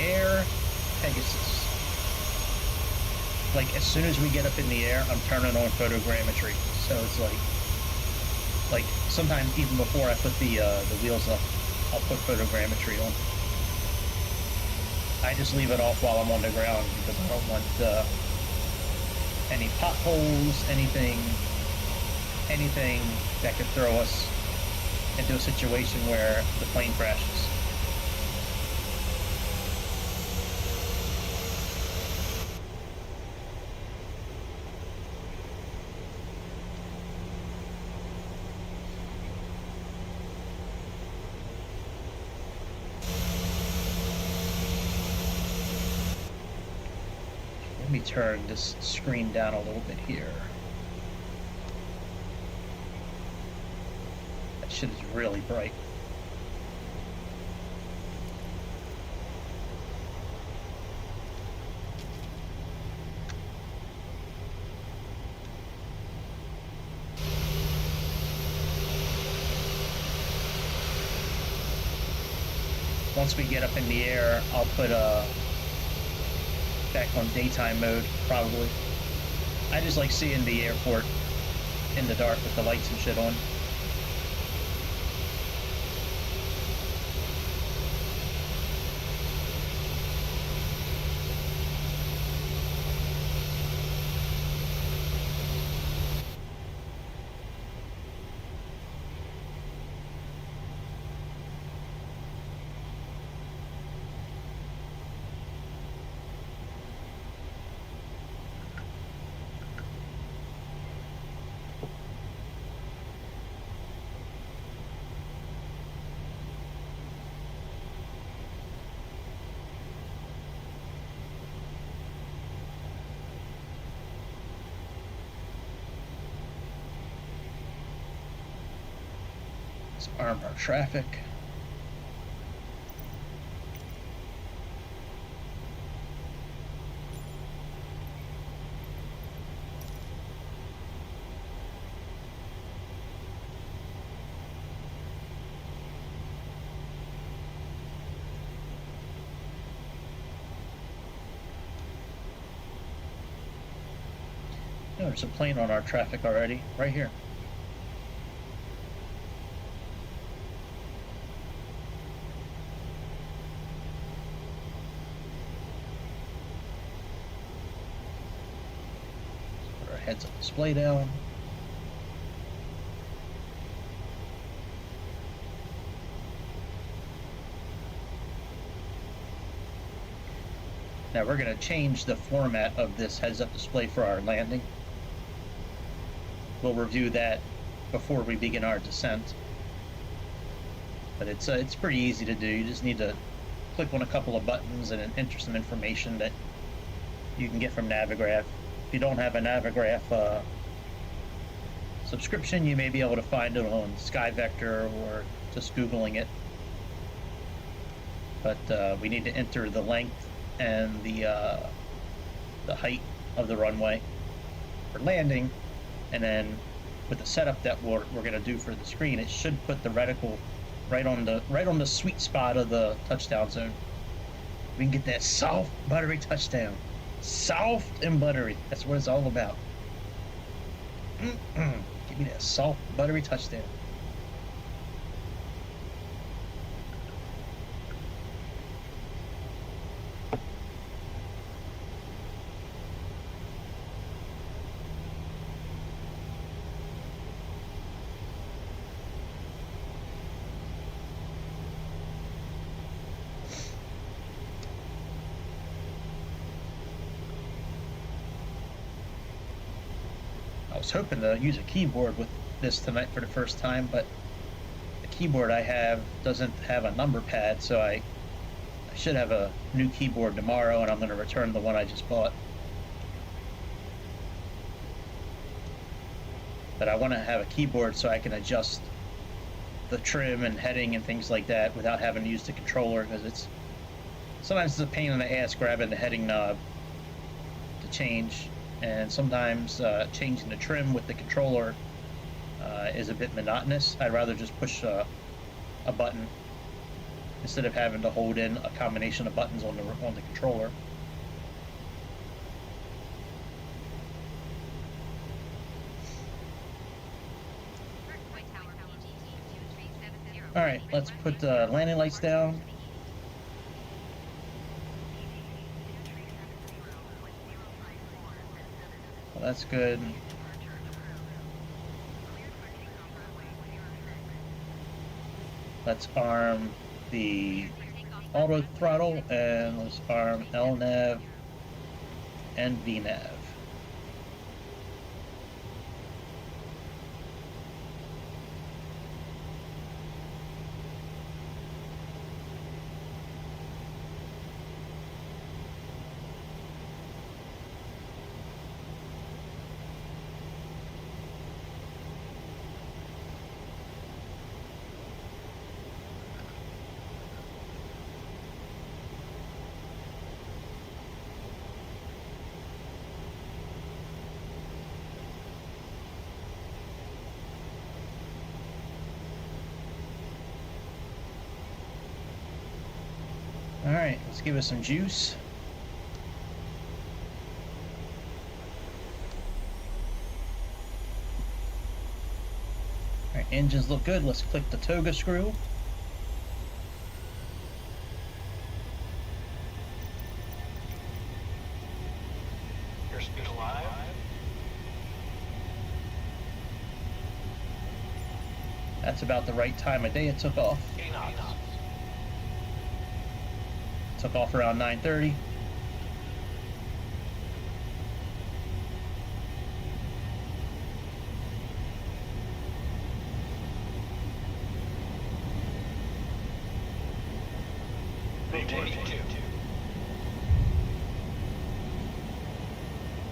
Air Pegasus. Like, as soon as we get up in the air, I'm turning on photogrammetry. So it's like sometimes even before I put the wheels up, I'll put photogrammetry on. I just leave it off while I'm on the ground because I don't want any potholes, anything that could throw us into a situation where the plane crashes. Let me turn this screen down a little bit here. That shit is really bright. once we get up in the air, I'll put back on daytime mode, probably. I just like seeing the airport in the dark with the lights and shit on. Let's arm our traffic. Oh, there's a plane on our traffic already, right here. Put our heads-up display down. Now we're going to change the format of this heads-up display for our landing. We'll review that before we begin our descent. But it's pretty easy to do. You just need to click on a couple of buttons and enter some information that you can get from Navigraph. If you don't have a Navigraph subscription, you may be able to find it on SkyVector or just Googling it. But we need to enter the length and the height of the runway for landing. And then with the setup that we're going to do for the screen, it should put the reticle right on the sweet spot of the touchdown zone. We can get that soft, buttery touchdown. Soft and buttery. That's what it's all about. Give me that soft, buttery touchdown. I was hoping to use a keyboard with this tonight for the first time, but the keyboard I have doesn't have a number pad, so I should have a new keyboard tomorrow, and I'm going to return the one I just bought. But I want to have a keyboard so I can adjust the trim and heading and things like that without having to use the controller, because sometimes it's a pain in the ass grabbing the heading knob to change. And sometimes changing the trim with the controller is a bit monotonous. I'd rather just push a button instead of having to hold in a combination of buttons on the controller. All right, let's put the landing lights down. Well, that's good. Let's arm the auto throttle, and let's arm LNAV and VNAV. Alright, let's give it some juice. Alright, engines look good. Let's click the toga screw. Airspeed alive. That's about the right time of day it took off. 80 knots. Took off around 9:30. Maintain 2.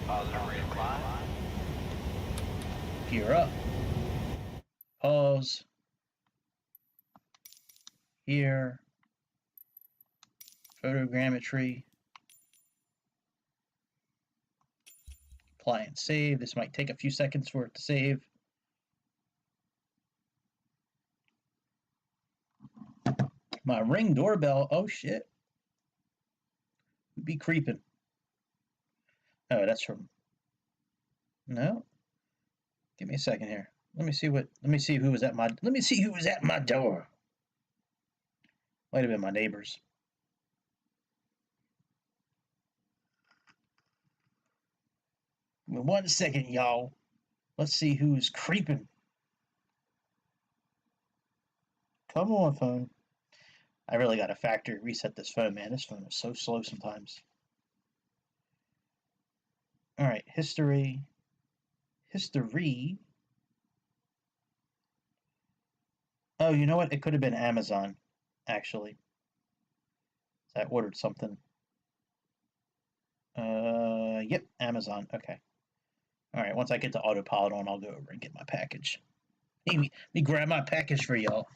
Positive rate of climb. Gear up. Pause. Here. Photogrammetry. Apply and save. This might take a few seconds for it to save. My Ring doorbell. Oh shit. Be creeping. Oh, that's from. No. Give me a second here. Let me see who was at my door. Might have been my neighbors. Give me 1 second, y'all. Let's see who's creeping. Come on, phone. I really got to factory reset this phone, man. This phone is so slow sometimes. All right, history. Oh, you know what? It could have been Amazon, actually. I ordered something. Yep, Amazon. Okay. All right, once I get the autopilot on, I'll go over and get my package. Hey, let me grab my package for y'all.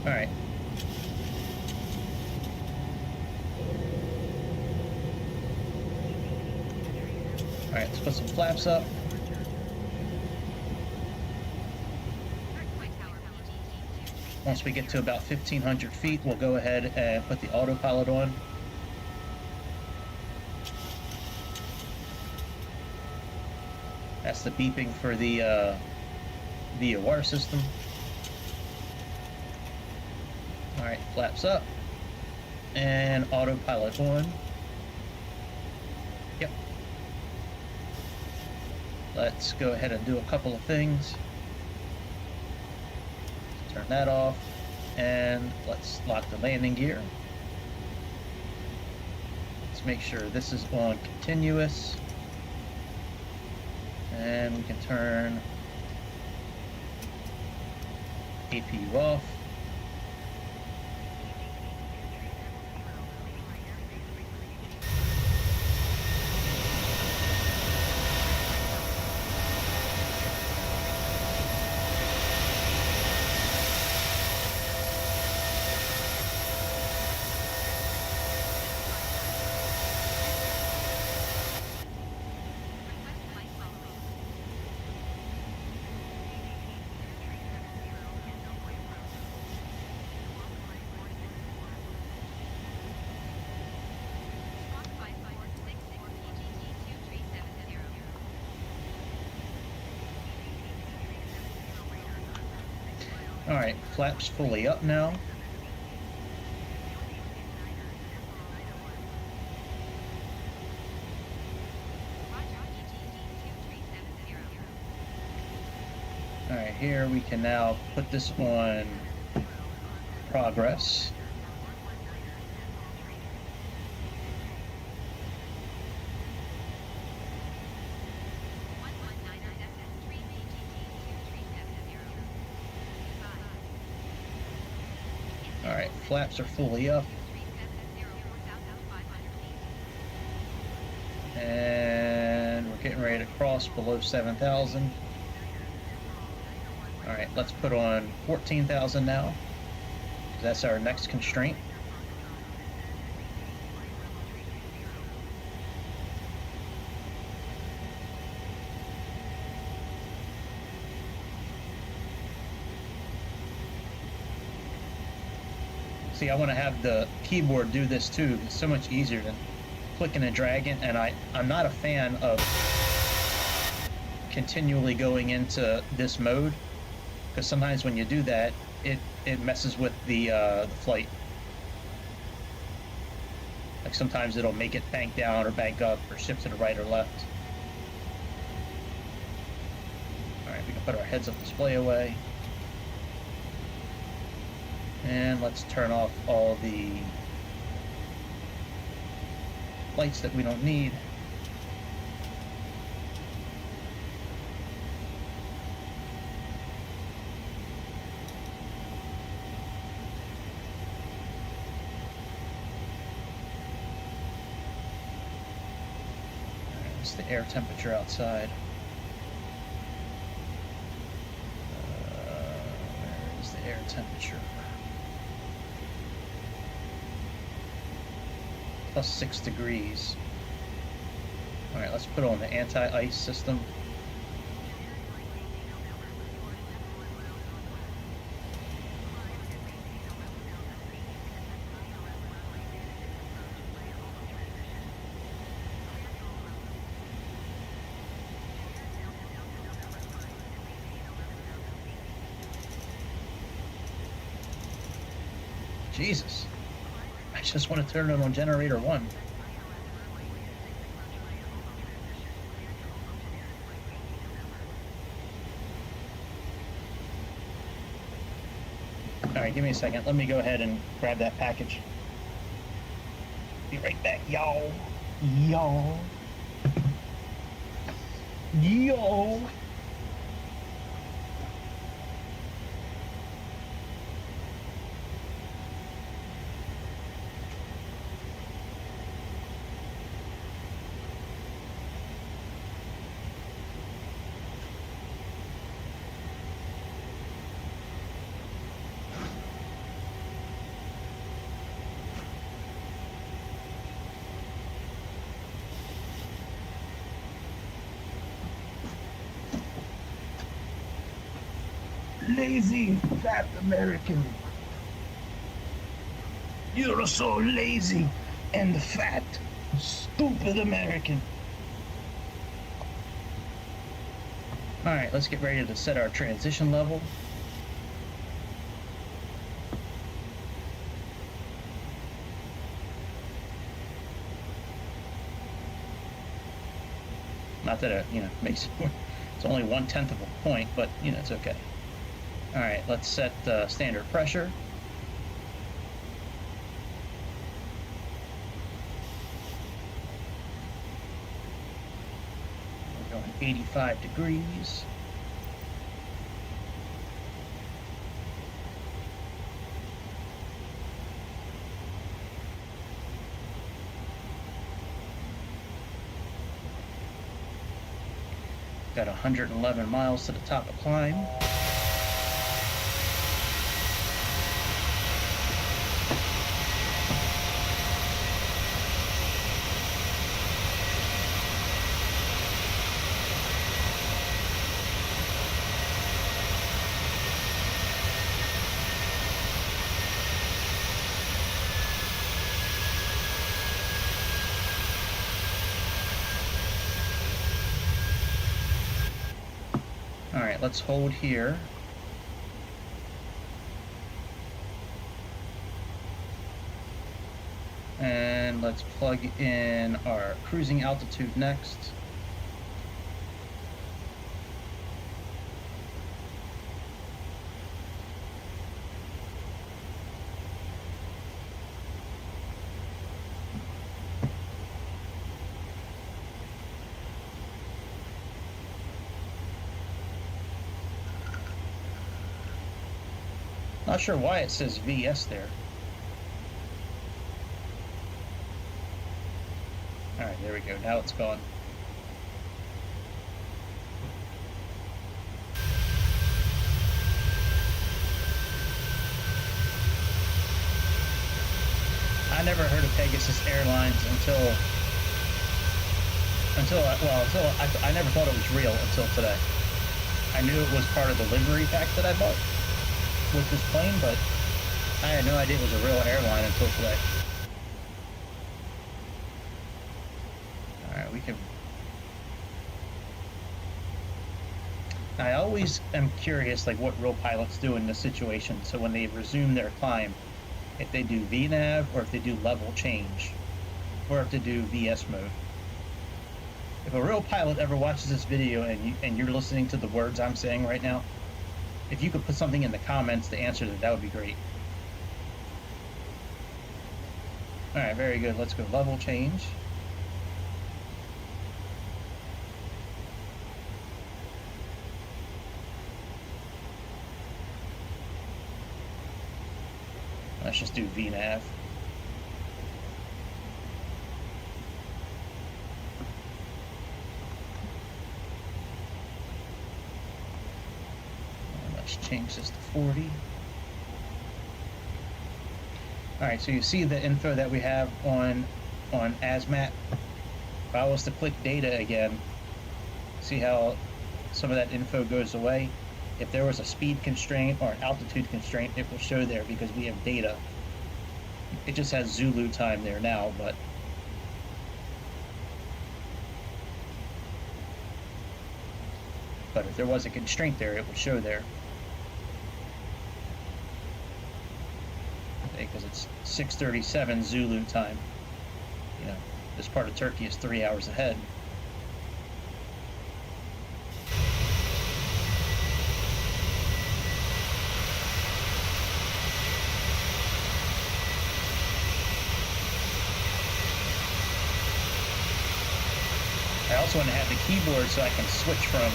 All right. All right, let's put some flaps up. Once we get to about 1,500 feet, we'll go ahead and put the autopilot on. That's the beeping for the VOR system. All right, flaps up and autopilot on. Yep. Let's go ahead and do a couple of things. Turn that off, and let's lock the landing gear. Let's make sure this is on continuous, and we can turn APU off. All right, flaps fully up now. All right, here we can now put this on progress. All right, flaps are fully up. And we're getting ready to cross below 7,000. All right, let's put on 14,000 now. That's our next constraint. See, I want to have the keyboard do this too. It's so much easier than clicking and dragging, and I'm not a fan of continually going into this mode, because sometimes when you do that, it messes with the flight. Like sometimes it'll make it bank down or bank up or shift to the right or left. Alright, we can put our heads-up display away. And let's turn off all the lights that we don't need. It's the air temperature outside. Where is the air temperature? Plus 6 degrees. Alright, let's put on the anti-ice system. Jesus. I just want to turn it on generator 1. Alright, give me a second. Let me go ahead and grab that package. Be right back, y'all. Y'all. Y'all. Lazy, fat American. You're so lazy and fat, stupid American. Alright, let's get ready to set our transition level. Not that it, makes it, it's only 1/10 of a point, but, it's okay. Alright, let's set standard pressure. We're going 85 degrees. Got 111 miles to the top of climb. Alright, let's hold here. And let's plug in our cruising altitude next. Not sure why it says VS there. Alright, there we go. Now it's gone. I never heard of Pegasus Airlines until I never thought it was real until today. I knew it was part of the livery pack that I bought with this plane, but I had no idea it was a real airline until today. Alright, we can... I always am curious, like, what real pilots do in this situation. So when they resume their climb, if they do VNAV, or if they do level change, or if they do VS mode. If a real pilot ever watches this video and you're listening to the words I'm saying right now, if you could put something in the comments to answer that, that would be great. Alright, very good. Let's go level change. Let's just do VNAV. Let's change this to 40. Alright, so you see the info that we have on ASMAT. If I was to click data again, see how some of that info goes away? If there was a speed constraint or an altitude constraint, it will show there because we have data. It just has Zulu time there now, but if there was a constraint there, it would show there. Because it's 6:37 Zulu time. You know, this part of Turkey is 3 hours ahead. I also want to have the keyboard so I can switch from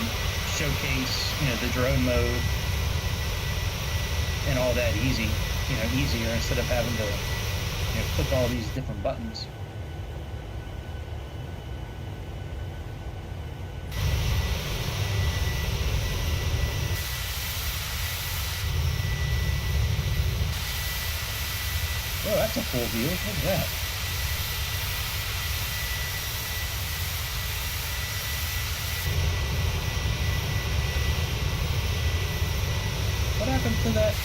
showcase, you know, the drone mode and all that easier instead of having to, you know, click all these different buttons. Oh, that's a cool view. Look at that. What happened to that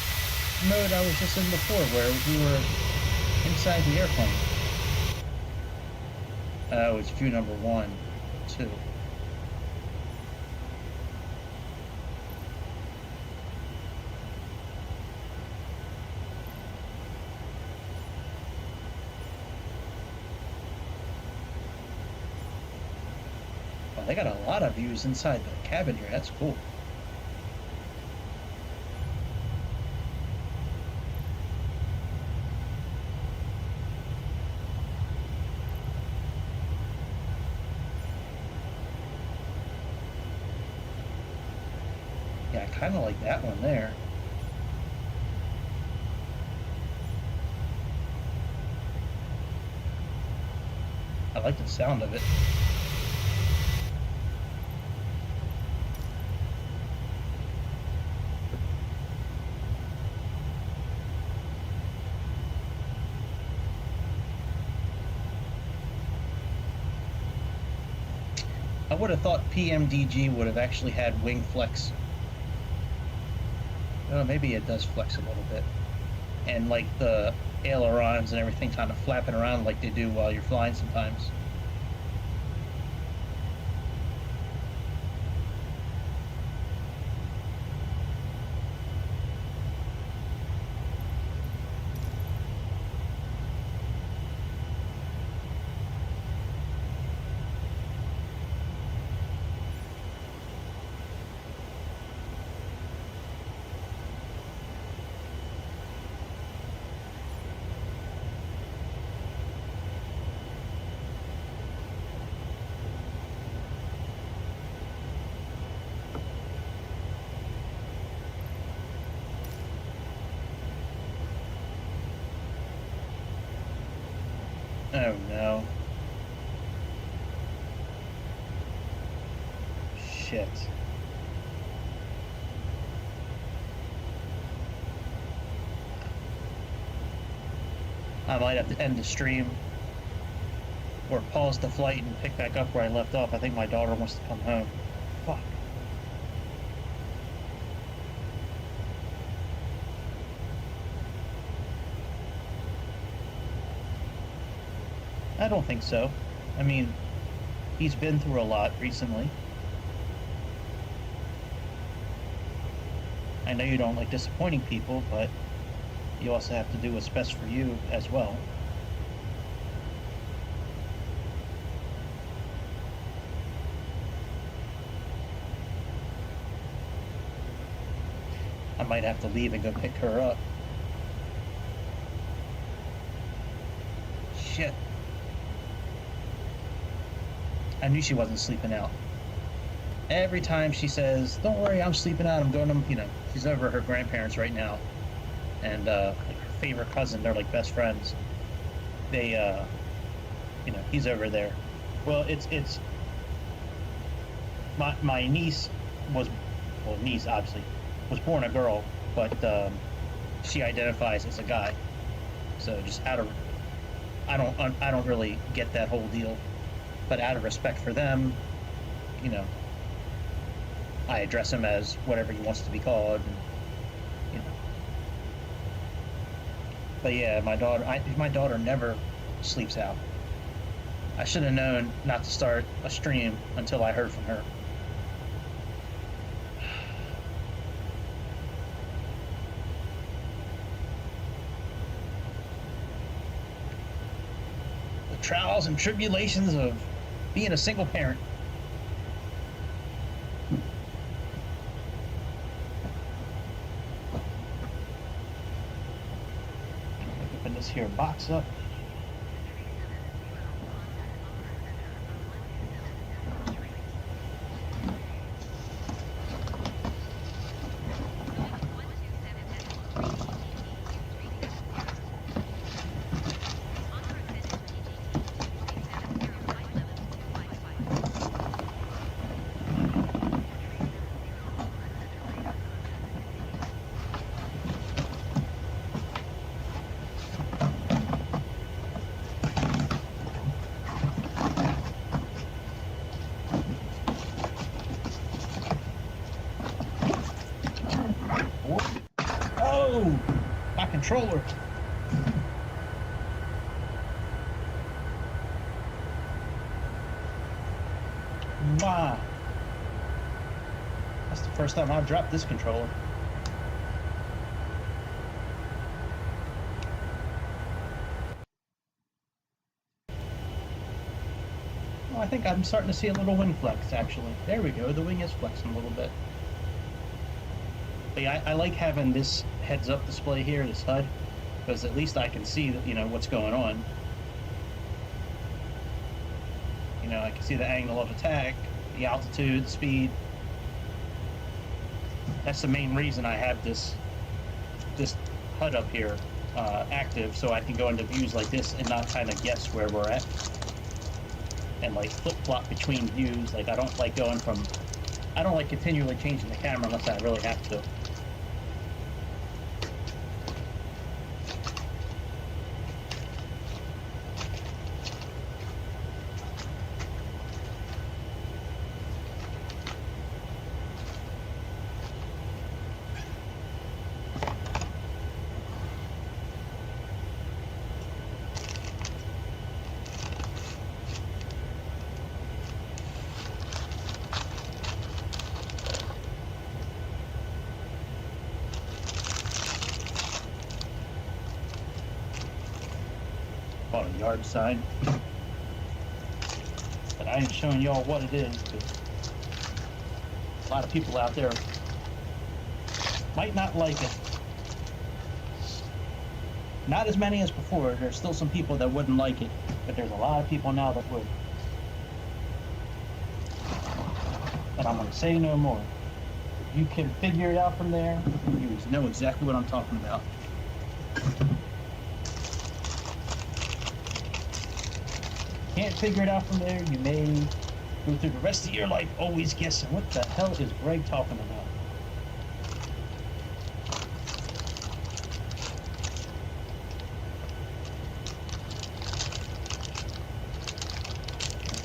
mode I was just in before where we were inside the airplane? Oh, it's view number 1, 2. Well, they got a lot of views inside the cabin here. That's cool. Yeah, I kind of like that one there. I like the sound of it. I would have thought Pmdg would have actually had wing flex. Oh, maybe it does flex a little bit. And like the ailerons and everything kind of flapping around like they do while you're flying sometimes. Oh no. Shit. I might have to end the stream or pause the flight and pick back up where I left off. I think my daughter wants to come home. Fuck. I don't think so. I mean, he's been through a lot recently. I know you don't like disappointing people, but you also have to do what's best for you as well. I might have to leave and go pick her up. Shit. I knew she wasn't sleeping out. Every time she says, "Don't worry, I'm sleeping out. I'm going to," she's over at her grandparents right now, and like her favorite cousin, they're like best friends. They, he's over there. Well, it's my niece was, well, niece obviously was born a girl, but she identifies as a guy. So just out of, I don't really get that whole deal, but out of respect for them, you know, I address him as whatever he wants to be called, and, you know. But yeah, my daughter never sleeps out. I should have known not to start a stream until I heard from her. The trials and tribulations of being a single parent. Open this here box up. Oh, my controller. Wow. That's the first time I've dropped this controller. Oh, I think I'm starting to see a little wing flex, actually. There we go, the wing is flexing a little bit. But yeah, I like having this heads-up display here, this HUD, because at least I can see, what's going on. I can see the angle of attack, the altitude, the speed. That's the main reason I have this HUD up here active, so I can go into views like this and not kind of guess where we're at. And like flip-flop between views. Like I don't like continually changing the camera unless I really have to. Bought a yard sign, but I ain't showing y'all what it is, because a lot of people out there might not like it. Not as many as before. There's still some people that wouldn't like it, but there's a lot of people now that would. But I'm going to say no more. If you can figure it out from there, you know exactly what I'm talking about. Can't figure it out from there, you may go through the rest of your life always guessing, what the hell is Greg talking about?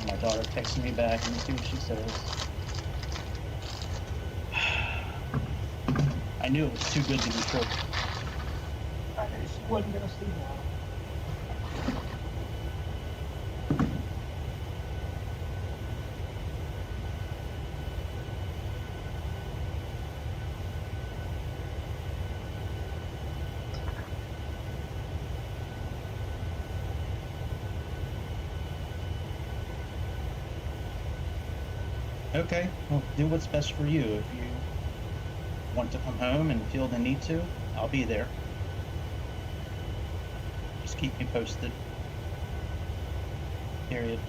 My daughter texting me back, let me see what she says. I knew it was too good to be true. I knew she wasn't gonna sleep now. Okay, well, do what's best for you. If you want to come home and feel the need to, I'll be there. Just keep me posted. Period.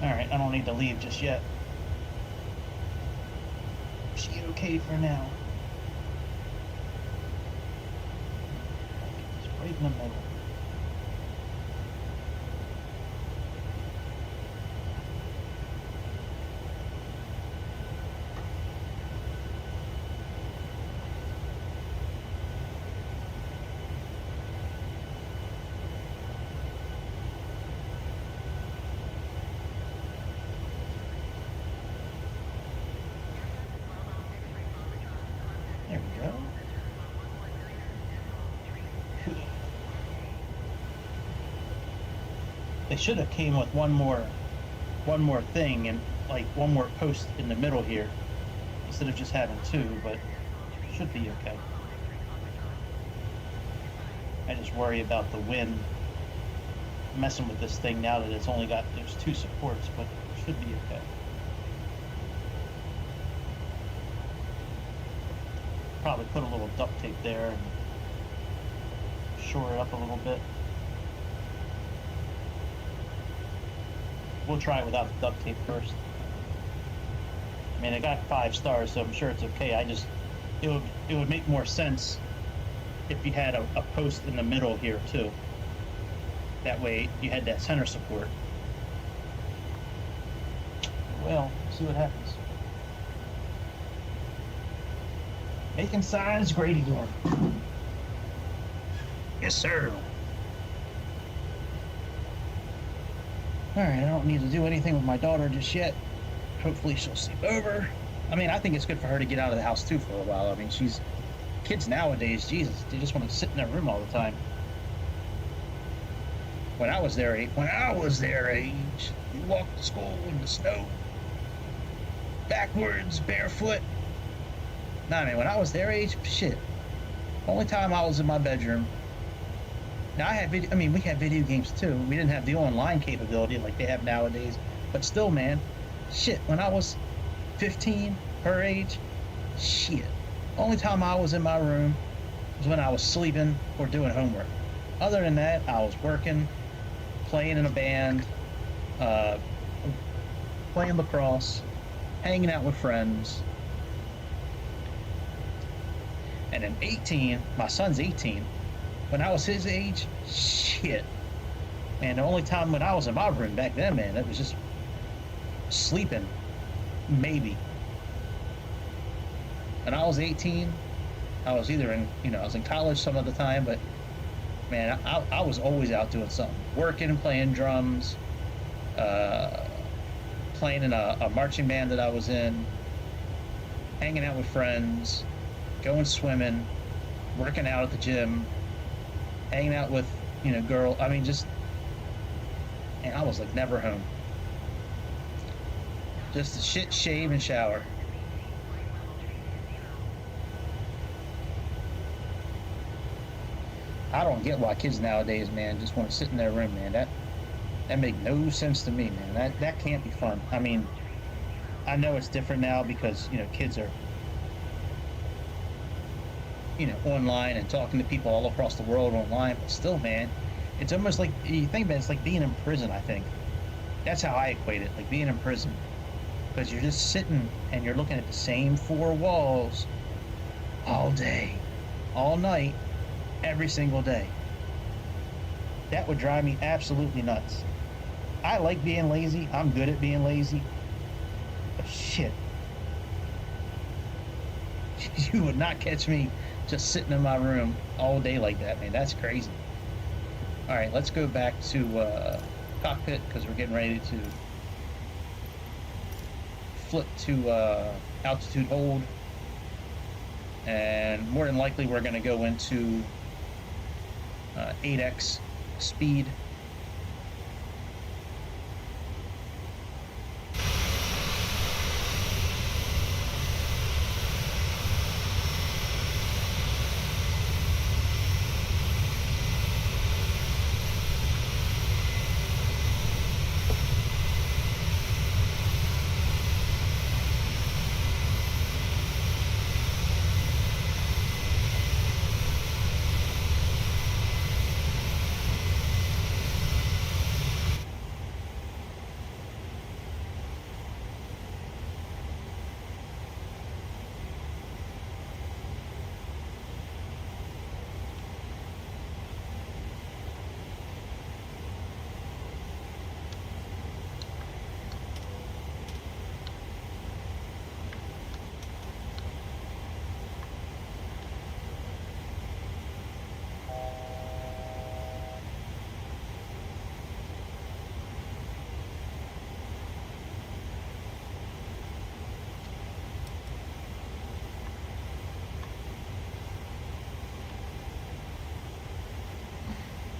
Alright, I don't need to leave just yet. She okay for now? It's right in the middle. There we go. They should have came with one more thing and like one more post in the middle here instead of just having two, but should be okay. I just worry about the wind messing with this thing now that it's only got there's two supports, but it should be okay. Probably put a little duct tape there and shore it up a little bit. We'll try it without the duct tape first. I mean, I got 5 stars, so I'm sure it's okay. It would make more sense if you had a post in the middle here too. That way you had that center support. Well, see what happens. Making signs, Grady again. Yes, sir. Alright, I don't need to do anything with my daughter just yet. Hopefully she'll sleep over. I mean, I think it's good for her to get out of the house too for a while. I mean, kids nowadays, Jesus, they just want to sit in their room all the time. When I was their age, we walked to school in the snow, backwards, barefoot. Nah, man, when I was their age, shit. Only time I was in my bedroom. Now we had video games too. We didn't have the online capability like they have nowadays, but still, man, shit. When I was 15, her age, shit. Only time I was in my room was when I was sleeping or doing homework. Other than that, I was working, playing in a band, playing lacrosse, hanging out with friends. And then 18, my son's 18. When I was his age, shit. Man, the only time when I was in my room back then, man, it was just sleeping, maybe. When I was 18, I was either I was in college some of the time, but man, I was always out doing something. Working, playing drums, playing in a marching band that I was in, hanging out with friends, going swimming, working out at the gym, hanging out with, girl. I mean, and I was like never home. Just to shit, shave, and shower. I don't get why kids nowadays, man, just want to sit in their room, man. That make no sense to me, man. That can't be fun. I mean, I know it's different now because, kids are, online and talking to people all across the world online, but still, man, it's almost like, you think about it, it's like being in prison, I think. That's how I equate it, like being in prison. Because you're just sitting and you're looking at the same 4 walls all day, all night, every single day. That would drive me absolutely nuts. I like being lazy. I'm good at being lazy. But shit. You would not catch me just sitting in my room all day like that, man. That's crazy. Alright, let's go back to cockpit because we're getting ready to flip to altitude hold. And more than likely we're going to go into 8x speed.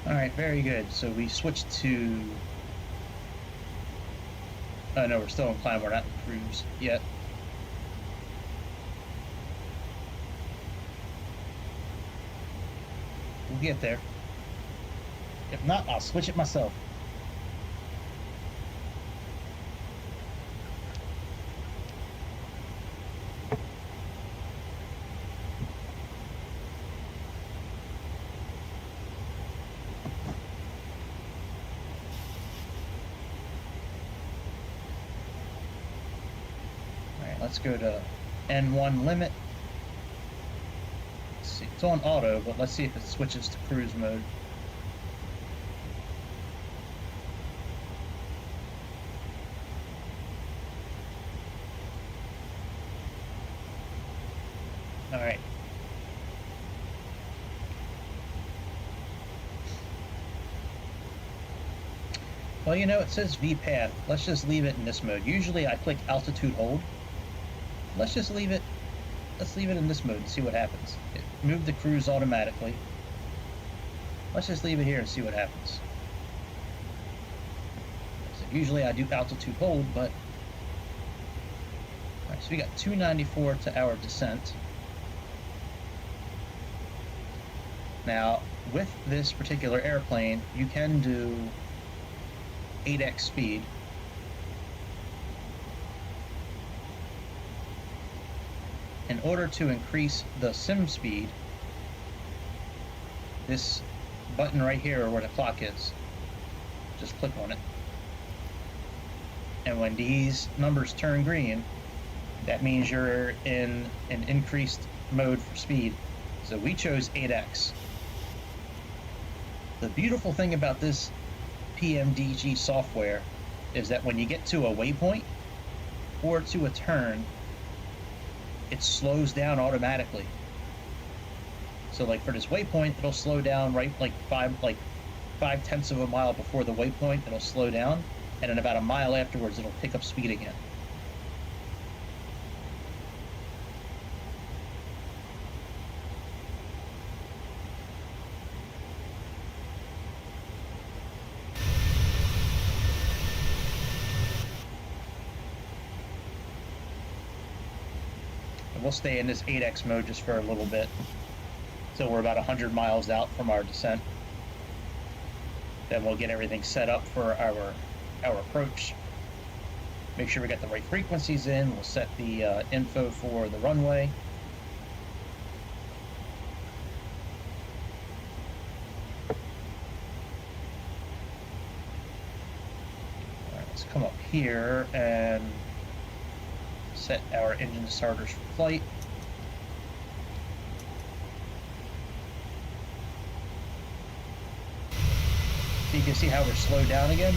All right, very good. So we switched to. Oh no, we're still in climb. We're not in cruise yet. We'll get there. If not, I'll switch it myself. Let's go to N1 limit. Let's see, it's on auto, but let's see if it switches to cruise mode. All right. Well, you know, it says VPath. Let's just leave it in this mode. Usually I click altitude hold. Let's just leave it. Let's leave it in this mode and see what happens. It moved the cruise automatically. Let's just leave it here and see what happens. So usually I do altitude hold, but all right, so we got 294 to our descent. Now, with this particular airplane, you can do 8x speed. In order to increase the sim speed, this button right here where the clock is, just click on it. And when these numbers turn green, that means you're in an increased mode for speed. So we chose 8x. The beautiful thing about this Pmdg software is that when you get to a waypoint or to a turn, it slows down automatically. So like for this waypoint, it'll slow down right like 5/10 of a mile before the waypoint, it'll slow down, and in about a mile afterwards it'll pick up speed again. We'll stay in this 8x mode just for a little bit until we're about 100 miles out from our descent. Then we'll get everything set up for our approach. Make sure we got the right frequencies in. We'll set the info for the runway. All right, let's come up here and set our engine starters for flight. So you can see how we're slowed down again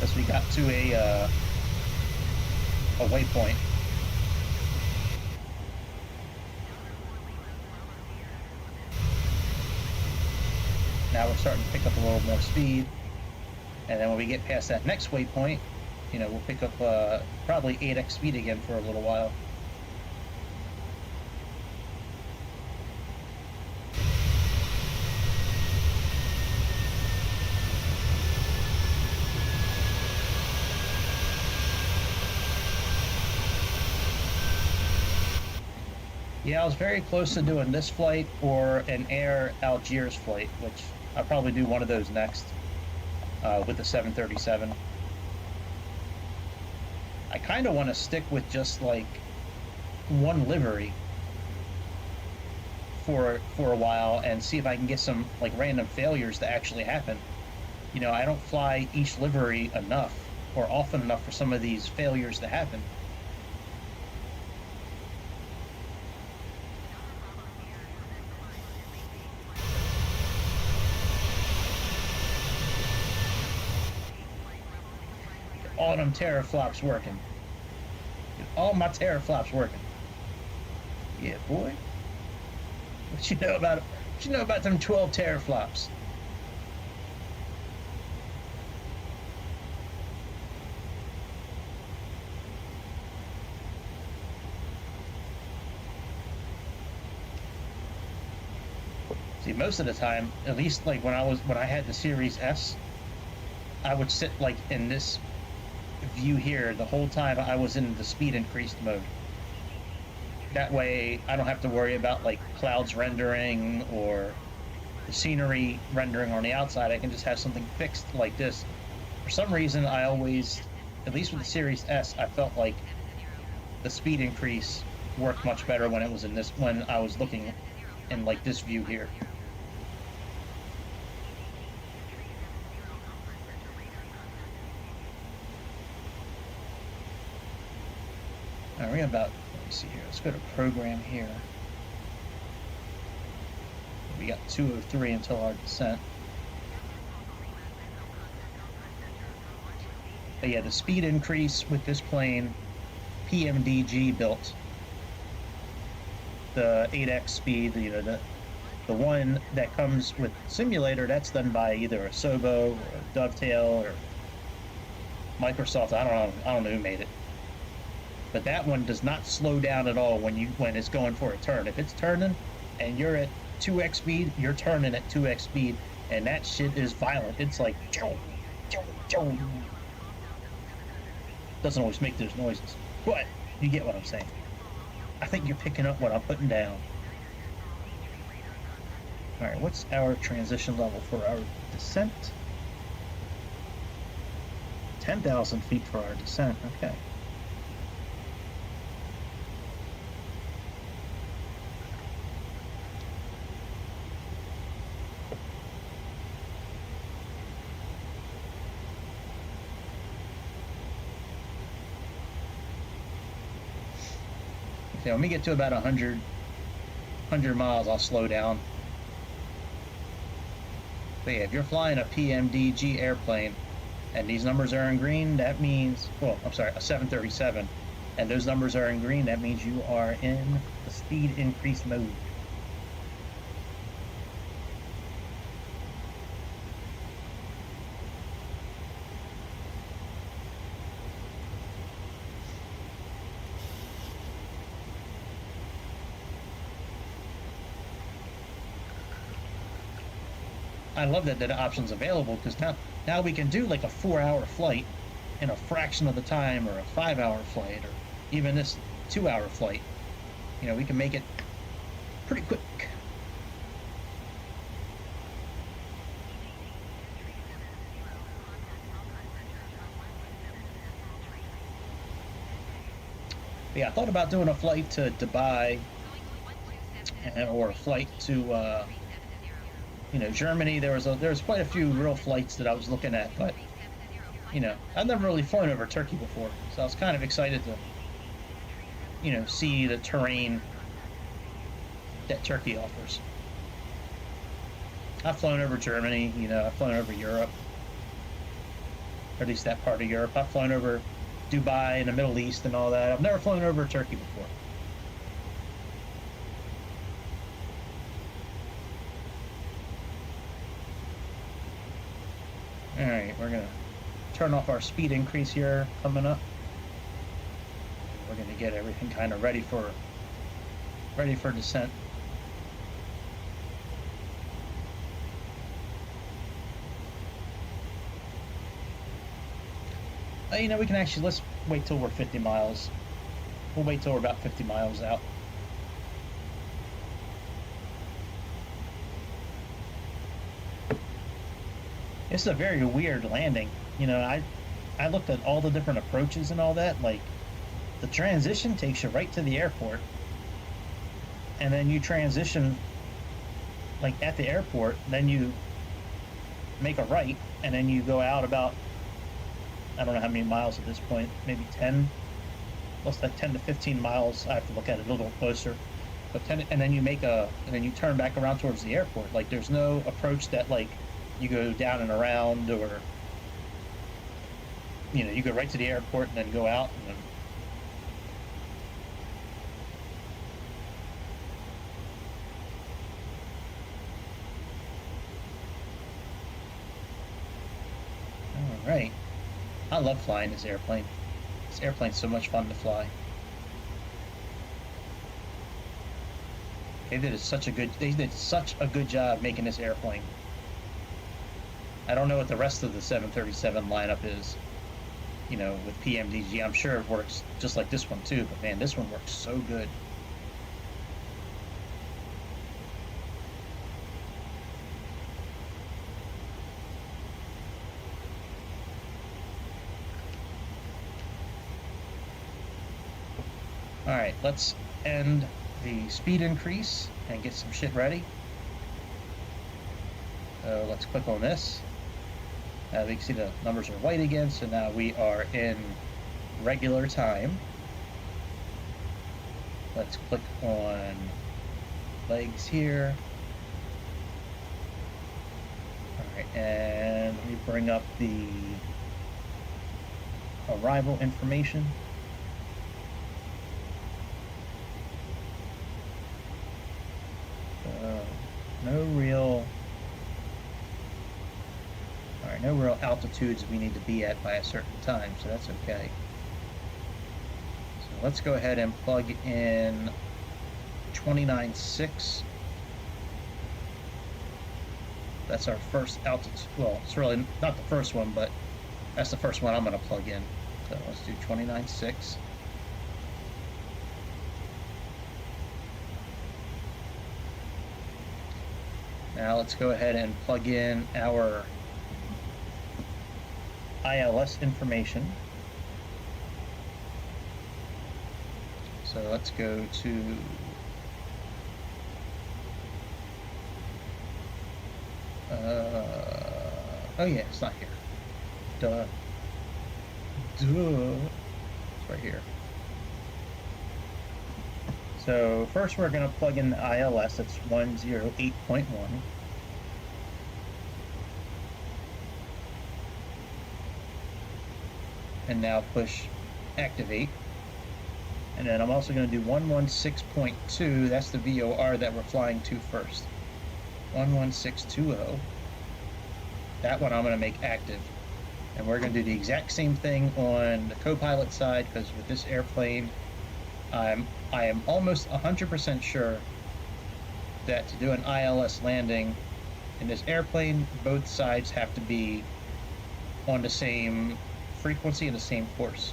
as we got to a waypoint. Now we're starting to pick up a little more speed, and then when we get past that next waypoint, you know, we'll pick up probably 8x speed again for a little while. Yeah, I was very close to doing this flight or an Air Algiers flight, which I'll probably do one of those next with the 737. I kind of want to stick with just like one livery for a while and see if I can get some like random failures to actually happen. You know, I don't fly each livery enough or often enough for some of these failures to happen. All them teraflops working. All my teraflops working. Yeah, boy. What you know about it? What you know about them 12 teraflops? See, most of the time, at least like when I had the Series S, I would sit like in this view here the whole time I was in the speed increased mode. That way I don't have to worry about like clouds rendering or the scenery rendering on the outside. I can just have something fixed like this. For some reason, I always, at least with the Series S, I felt like the speed increase worked much better when it was in this, when I was looking in like this view here. All right, let me see here. Let's go to program here. We got 203 until our descent. But yeah, the speed increase with this plane, Pmdg built. The 8x speed, you know, the one that comes with simulator, that's done by either a Sobo or a Dovetail or Microsoft. I don't know who made it. But that one does not slow down at all when it's going for a turn. If it's turning and you're at 2x speed, you're turning at 2x speed, and that shit is violent. It's like doesn't always make those noises, but you get what I'm saying. I think you're picking up what I'm putting down. All right, what's our transition level for our descent? 10,000 feet for our descent. Okay. Okay, when we get to about 100 miles, I'll slow down. But yeah, if you're flying a Pmdg airplane and these numbers are in green, that means, well, I'm sorry, a 737, and those numbers are in green, that means you are in the speed increase mode. I love that the option's available because now we can do like a 4-hour flight in a fraction of the time, or a 5-hour flight, or even this 2-hour flight. You know, we can make it pretty quick. But yeah, I thought about doing a flight to Dubai or a flight to you know, Germany. There was quite a few real flights that I was looking at, but you know, I've never really flown over Turkey before, so I was kind of excited to, you know, see the terrain that Turkey offers. I've flown over Germany, you know, I've flown over Europe, or at least that part of Europe. I've flown over Dubai and the Middle East and all that. I've never flown over Turkey before. All right, we're gonna turn off our speed increase here coming up. We're gonna get everything kind of ready for descent. You know, we can actually, let's wait till we're 50 miles. We'll wait till we're about 50 miles out. It's a very weird landing. You know, I looked at all the different approaches and all that. Like, the transition takes you right to the airport, and then you transition like at the airport, then you make a right, and then you go out about, I don't know how many miles at this point, maybe 10, looks like 10 to 15 miles. I have to look at it a little closer, but 10, and then you and then you turn back around towards the airport. Like, there's no approach that like you go down and around, or you know, you go right to the airport and then go out and then. All right. I love flying this airplane. This airplane's so much fun to fly. They did such a good job making this airplane. I don't know what the rest of the 737 lineup is, you know, with Pmdg. I'm sure it works just like this one too, but man, this one works so good. Alright, let's end the speed increase and get some shit ready. So let's click on this. Now we can see the numbers are white again, so now we are in regular time. Let's click on legs here. Alright, and let me bring up the arrival information. No real altitudes we need to be at by a certain time, so that's okay. So let's go ahead and plug in 29.6. That's our first altitude. Well, it's really not the first one, but that's the first one I'm going to plug in. So let's do 29.6. Now let's go ahead and plug in our ILS information. So let's go to oh yeah, it's not here. Duh. It's right here. So first we're going to plug in the ILS. That's 108.1. And now push activate. And then I'm also going to do 116.2. That's the VOR that we're flying to first. 11620. That one I'm going to make active. And we're going to do the exact same thing on the co-pilot side, because with this airplane, I am almost 100% sure that to do an ILS landing in this airplane, both sides have to be on the same frequency and the same course.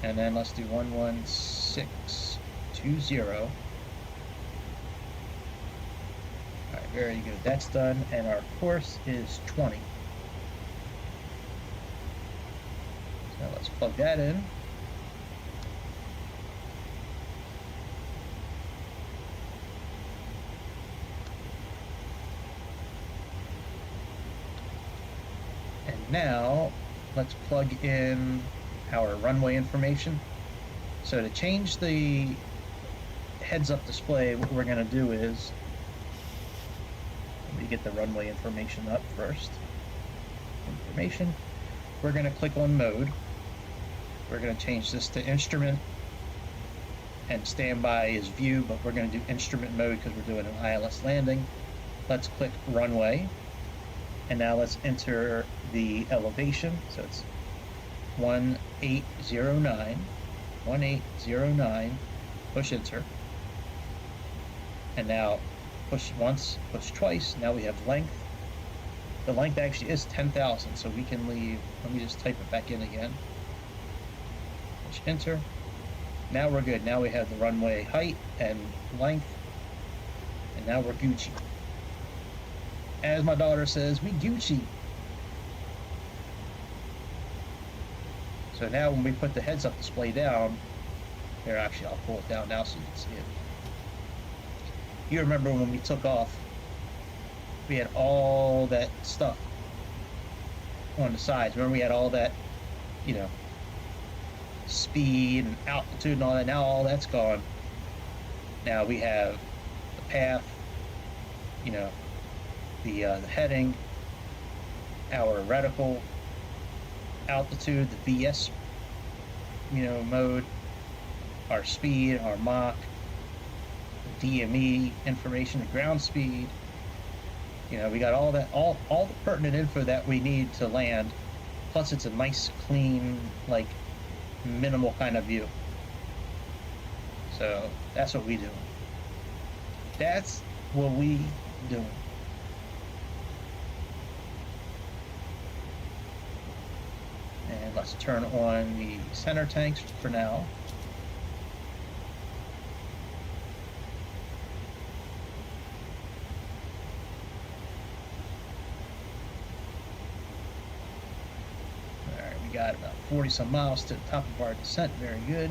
And then let's do 11620. Alright, very good. That's done, and our course is 20. So let's plug that in. And now let's plug in our runway information. So to change the heads-up display, what we're going to do is, let me get the runway information up first. Information. We're going to click on mode. We're going to change this to instrument, and standby is view, but we're going to do instrument mode because we're doing an ILS landing. Let's click runway, and now let's enter the elevation. So it's 1809, push enter, and now push once, push twice. Now we have length. The length actually is 10,000, so we can leave. Let me just type it back in again. Push enter. Now we're good. Now we have the runway height and length, and now we're Gucci. As my daughter says, we Gucci. So now when we put the heads-up display down, here actually I'll pull it down now so you can see it. You remember when we took off, we had all that stuff on the sides. Remember we had all that, you know, speed and altitude and all that. Now all that's gone. Now we have the path, you know, the heading, our reticle, altitude, the VS, you know, mode, our speed, our Mach, the DME information, the ground speed. You know, we got all that, all the pertinent info that we need to land. Plus, it's a nice, clean, like minimal kind of view. So that's what we do. That's what we do. And let's turn on the center tanks for now. Alright, we got about 40 some miles to the top of our descent. Very good.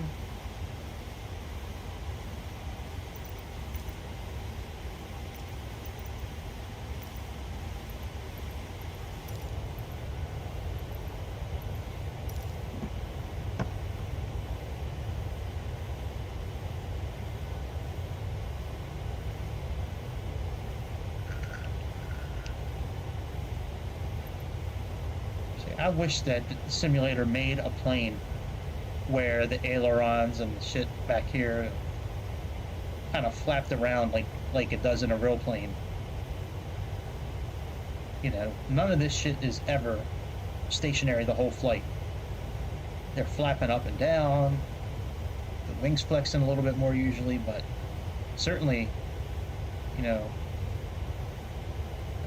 I wish that the simulator made a plane where the ailerons and the shit back here kind of flapped around like it does in a real plane. You know, none of this shit is ever stationary the whole flight. They're flapping up and down, the wings flexing a little bit more usually, but certainly, you know,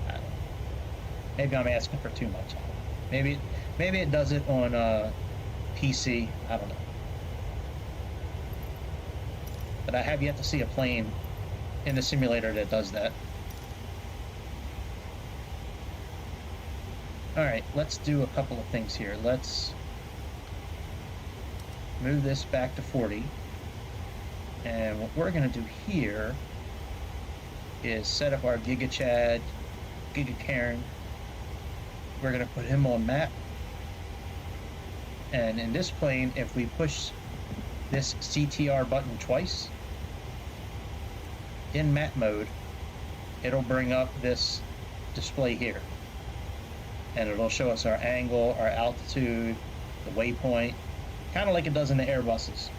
I don't know. Maybe I'm asking for too much. Maybe it does it on PC. I don't know. But I have yet to see a plane in the simulator that does that. Alright, let's do a couple of things here. Let's move this back to 40. And what we're going to do here is set up our GigaChad, GigaCaren. We're going to put him on map. And in this plane, if we push this CTR button twice in map mode, it'll bring up this display here. And it'll show us our angle, our altitude, the waypoint, kind of like it does in the Airbuses.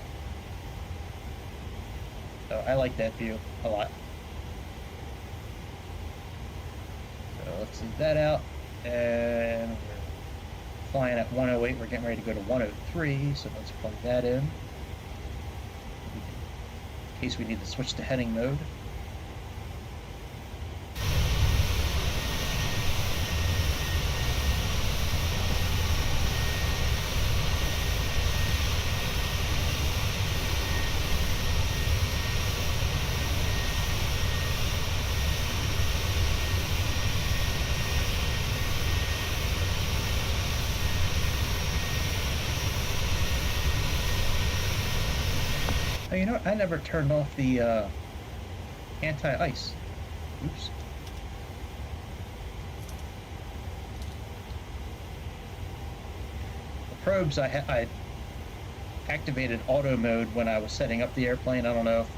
So I like that view a lot. So let's leave that out. And we're flying at 108. We're getting ready to go to 103, so let's plug that in case we need to switch to heading mode. Oh, you know what? I never turned off the anti-ice. Oops. The probes, I activated auto mode when I was setting up the airplane. I don't know if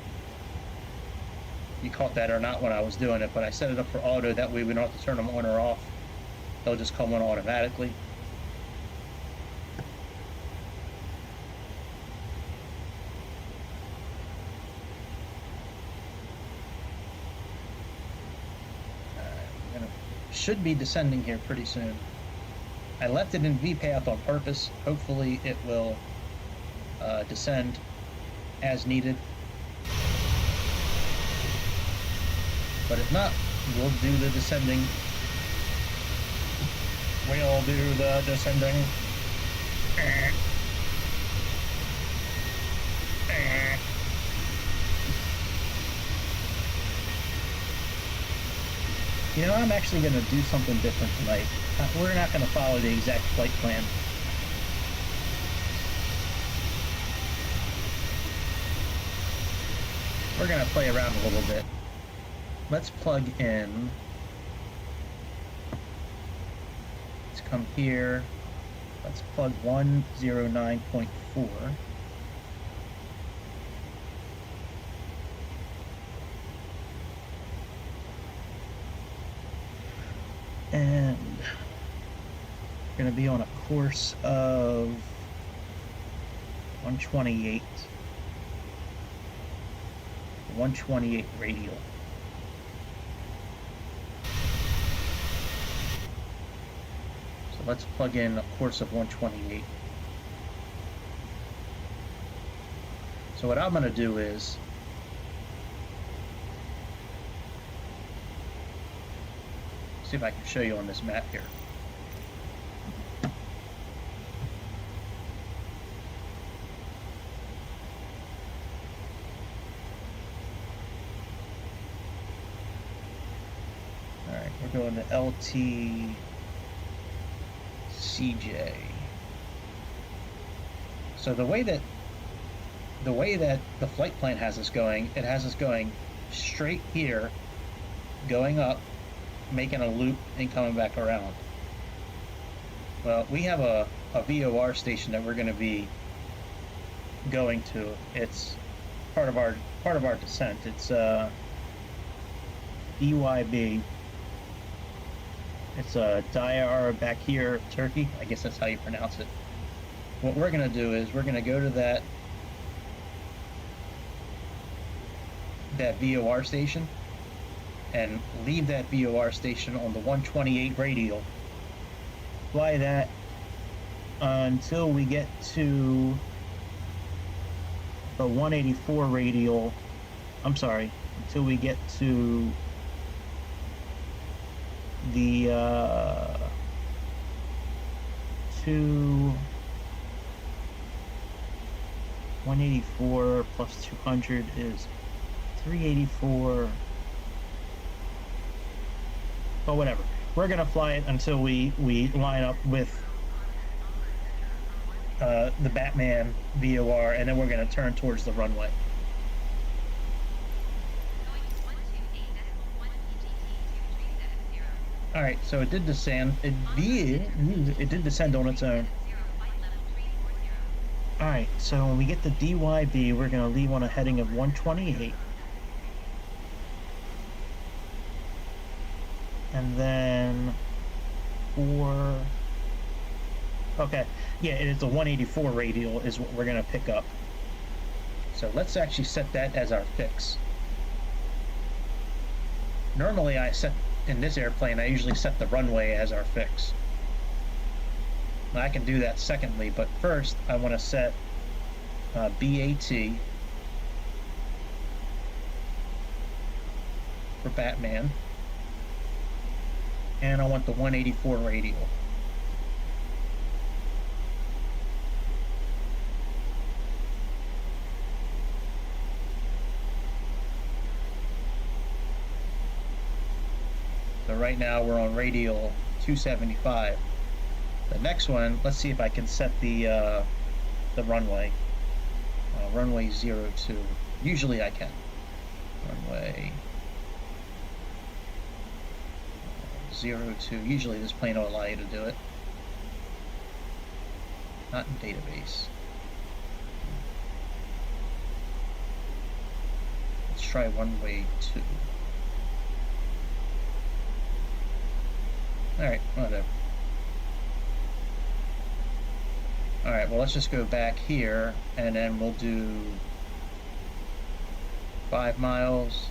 you caught that or not when I was doing it, but I set it up for auto. That way we don't have to turn them on or off. They'll just come on automatically. Should be descending here pretty soon. I left it in VPath on purpose. Hopefully it will descend as needed. But if not, we'll do the descending. We'll do the descending. You know, I'm actually going to do something different tonight. We're not going to follow the exact flight plan. We're going to play around a little bit. Let's plug in. Let's come here. Let's plug 109.4. And we're going to be on a course of 128. 128 radial. So let's plug in a course of 128. So what I'm going to do is see if I can show you on this map here. All right, we're going to LTCJ. So the way that the flight plan has us going, it has us going straight here, going up, making a loop, and coming back around. Well, we have a VOR station that we're going to be going to. It's part of our descent. It's DYB. It's Diyarbakir, Turkey. I guess that's how you pronounce it. What we're going to do is we're going to go to that VOR station and leave that VOR station on the 128 radial. Fly that until we get to the 184 radial. I'm sorry, until we get to the 184 plus 200 is 384. Well, whatever. We're gonna fly it until we line up with the Batman VOR, and then we're gonna turn towards the runway. All right, so it did descend. It did descend on its own. All right, so when we get to DYB, we're gonna leave on a heading of 128. And then okay, yeah, it is the 184 radial is what we're gonna pick up. So let's actually set that as our fix. Normally in this airplane, I usually set the runway as our fix. Now I can do that secondly, but first I want to set BAT for Batman. And I want the 184 radial. So right now we're on radial 275. The next one, let's see if I can set the runway. Runway 02. Usually I can. Runway 02. Usually this plane will allow you to do it. Not in database. Let's try runway 2. Alright, whatever. Alright, well let's just go back here and then we'll do 5 miles.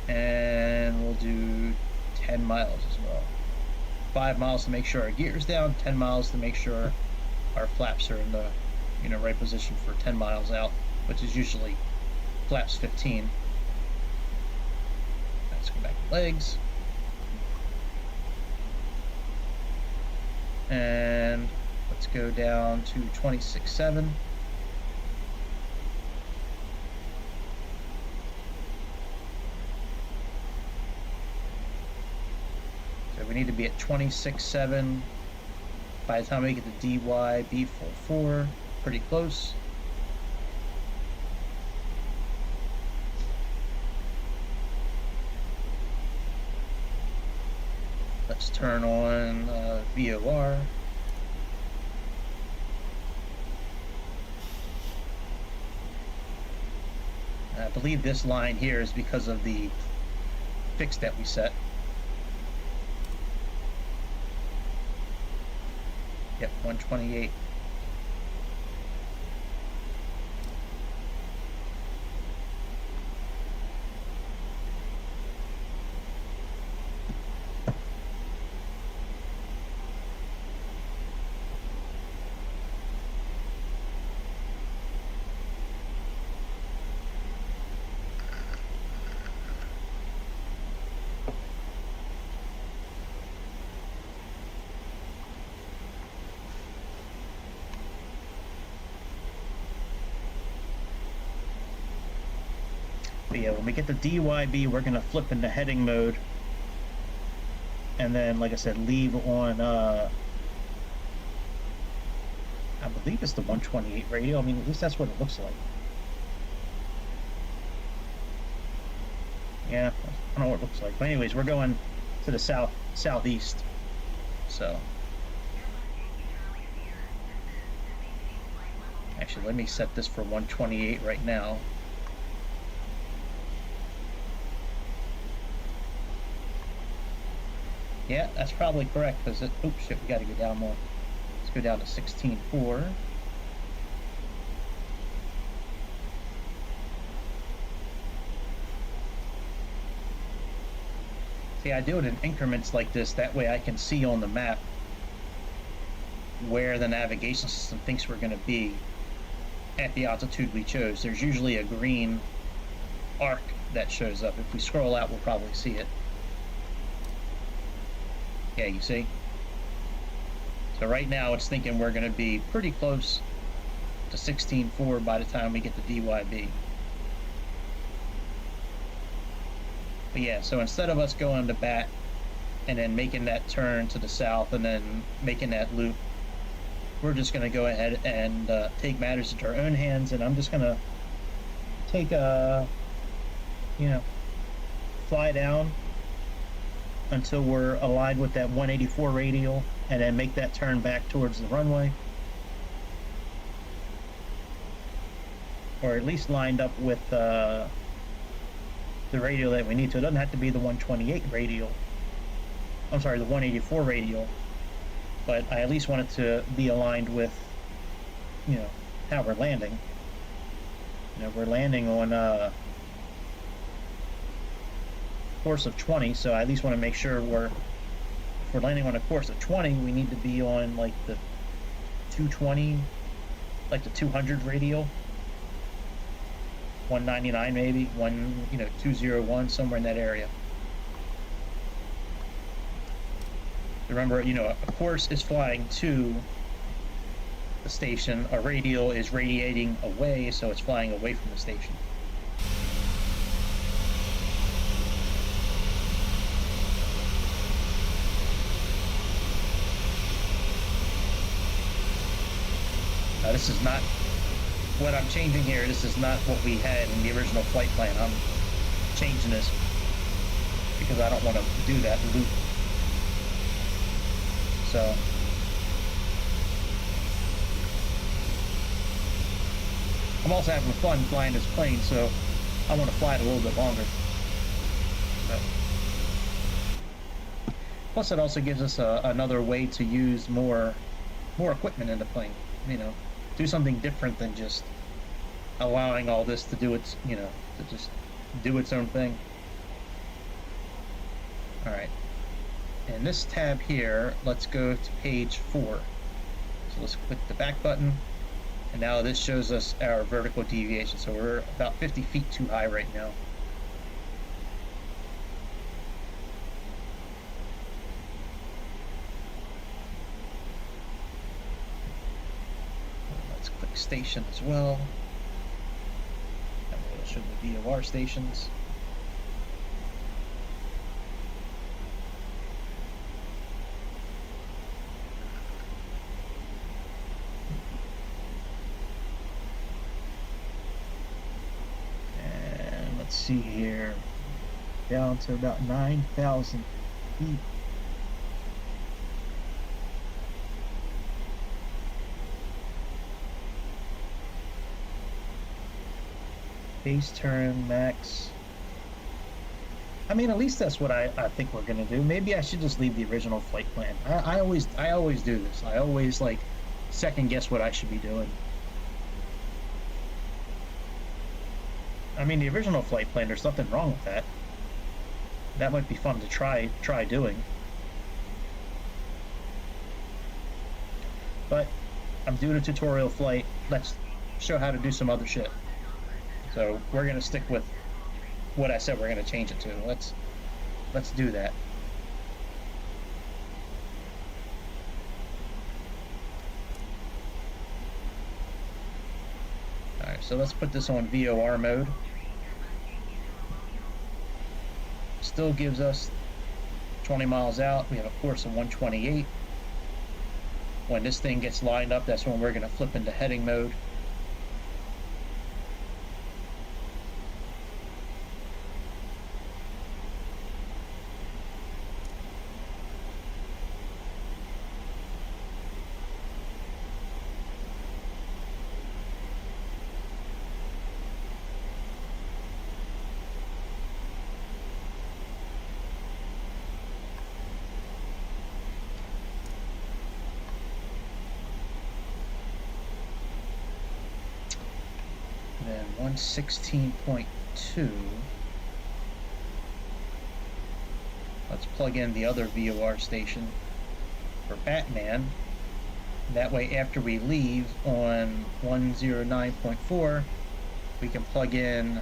And we'll do 10 miles as well. 5 miles to make sure our gear's down, 10 miles to make sure our flaps are in the right position for 10 miles out, which is usually flaps 15. Let's go back to legs. And let's go down to 26.7. need to be at 26.7 by the time we get to DYB44. Pretty close. Let's turn on VOR. I believe this line here is because of the fix that we set. Yep, 128. But yeah, when we get to DYB, we're gonna flip into heading mode, and then, like I said, leave on. I believe it's the 128 radio. I mean, at least that's what it looks like. Yeah, I don't know what it looks like. But anyways, we're going to the southeast. So, actually, let me set this for 128 right now. Yeah, that's probably correct, because it... Oops, shit, we gotta go down more. Let's go down to 16.4. See, I do it in increments like this, that way I can see on the map where the navigation system thinks we're going to be at the altitude we chose. There's usually a green arc that shows up. If we scroll out, we'll probably see it. Yeah, you see? So right now it's thinking we're going to be pretty close to 16.4 by the time we get to DYB. But yeah, so instead of us going to bat and then making that turn to the south and then making that loop, we're just going to go ahead and take matters into our own hands, and I'm just going to take fly down until we're aligned with that 184 radial, and then make that turn back towards the runway, or at least lined up with the radial that we need to. It doesn't have to be the 128 radial. I'm sorry, the 184 radial, but I at least want it to be aligned with, how we're landing. We're landing on course of 20, so I at least want to make sure if we're landing on a course of 20, we need to be on like the 220, like the 200 radial, 199 maybe, 201, somewhere in that area. Remember, a course is flying to the station, a radial is radiating away, so it's flying away from the station. Now, this is not what I'm changing here. This is not what we had in the original flight plan. I'm changing this because I don't want to do that loop. So, I'm also having fun flying this plane, so I want to fly it a little bit longer. So. Plus, it also gives us another way to use more equipment in the plane. Do something different than just allowing all this to do its, to just do its own thing. All right. In this tab here, let's go to page 4. So let's click the back button, and now this shows us our vertical deviation. So we're about 50 feet too high right now. Let's click station as well. And we'll show the VOR stations. see here. Down to about 9,000 feet. Base turn max. I mean, at least that's what I think we're gonna do. Maybe I should just leave the original flight plan. I always do this. I always like second guess what I should be doing. I mean, the original flight plan, there's nothing wrong with that. That might be fun to try doing. But I'm doing a tutorial flight. Let's show how to do some other shit. So we're gonna stick with what I said we're gonna change it to. Let's do that. Alright, so let's put this on VOR mode. Still gives us 20 miles out. We have a course of 128. When this thing gets lined up, that's when we're gonna flip into heading mode. Then 116.2. Let's plug in the other VOR station for Batman. That way, after we leave on 109.4, we can plug in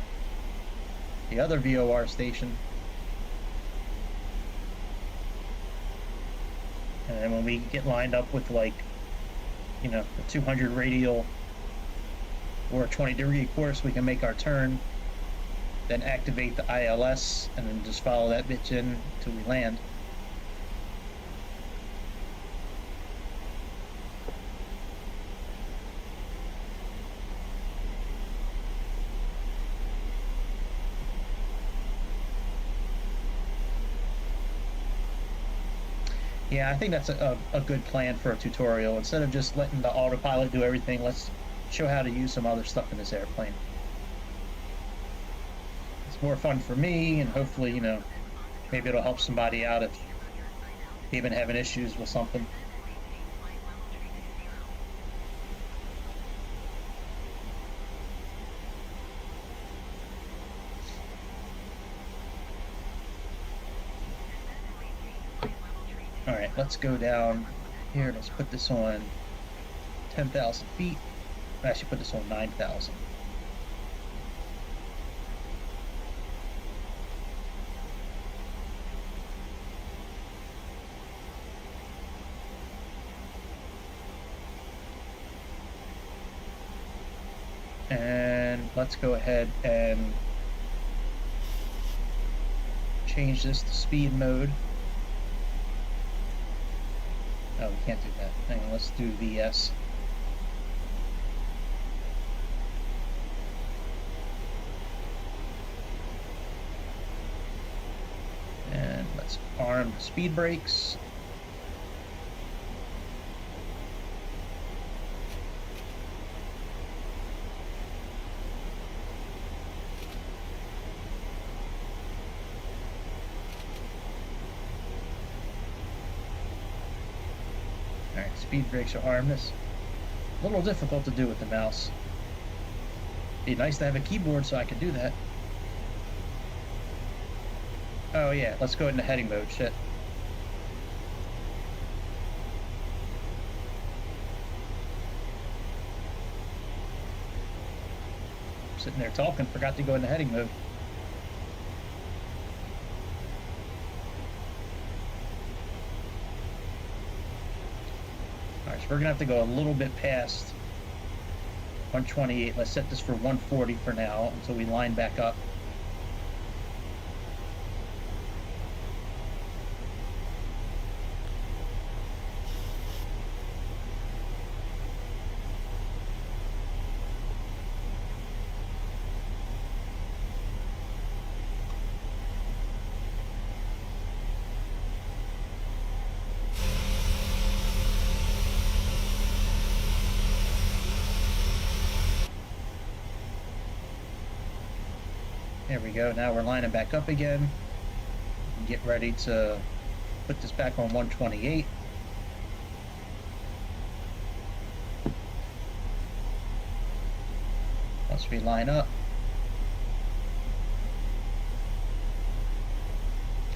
the other VOR station. And then when we get lined up with, like, you know, the 200 radial or a 20-degree course, we can make our turn, then activate the ILS, and then just follow that bitch in until we land. Yeah, I think that's a good plan for a tutorial. Instead of just letting the autopilot do everything, let's show how to use some other stuff in this airplane. It's more fun for me, and hopefully, you know, maybe it'll help somebody out if they've been having issues with something. Alright, let's go down here. Let's put this on 10,000 feet. I should put this on 9,000. And let's go ahead and change this to speed mode. Oh, we can't do that. Hang on, let's do VS. And let's arm the speed brakes. Alright, speed brakes are armed. This a little difficult to do with the mouse. Be nice to have a keyboard so I could do that. Oh yeah, let's go into heading mode, shit. Sitting there talking, forgot to go into heading mode. Alright, so we're gonna have to go a little bit past 128. Let's set this for 140 for now until we line back up. There we go. Now we're lining back up again. Get ready to put this back on 128. Once we line up.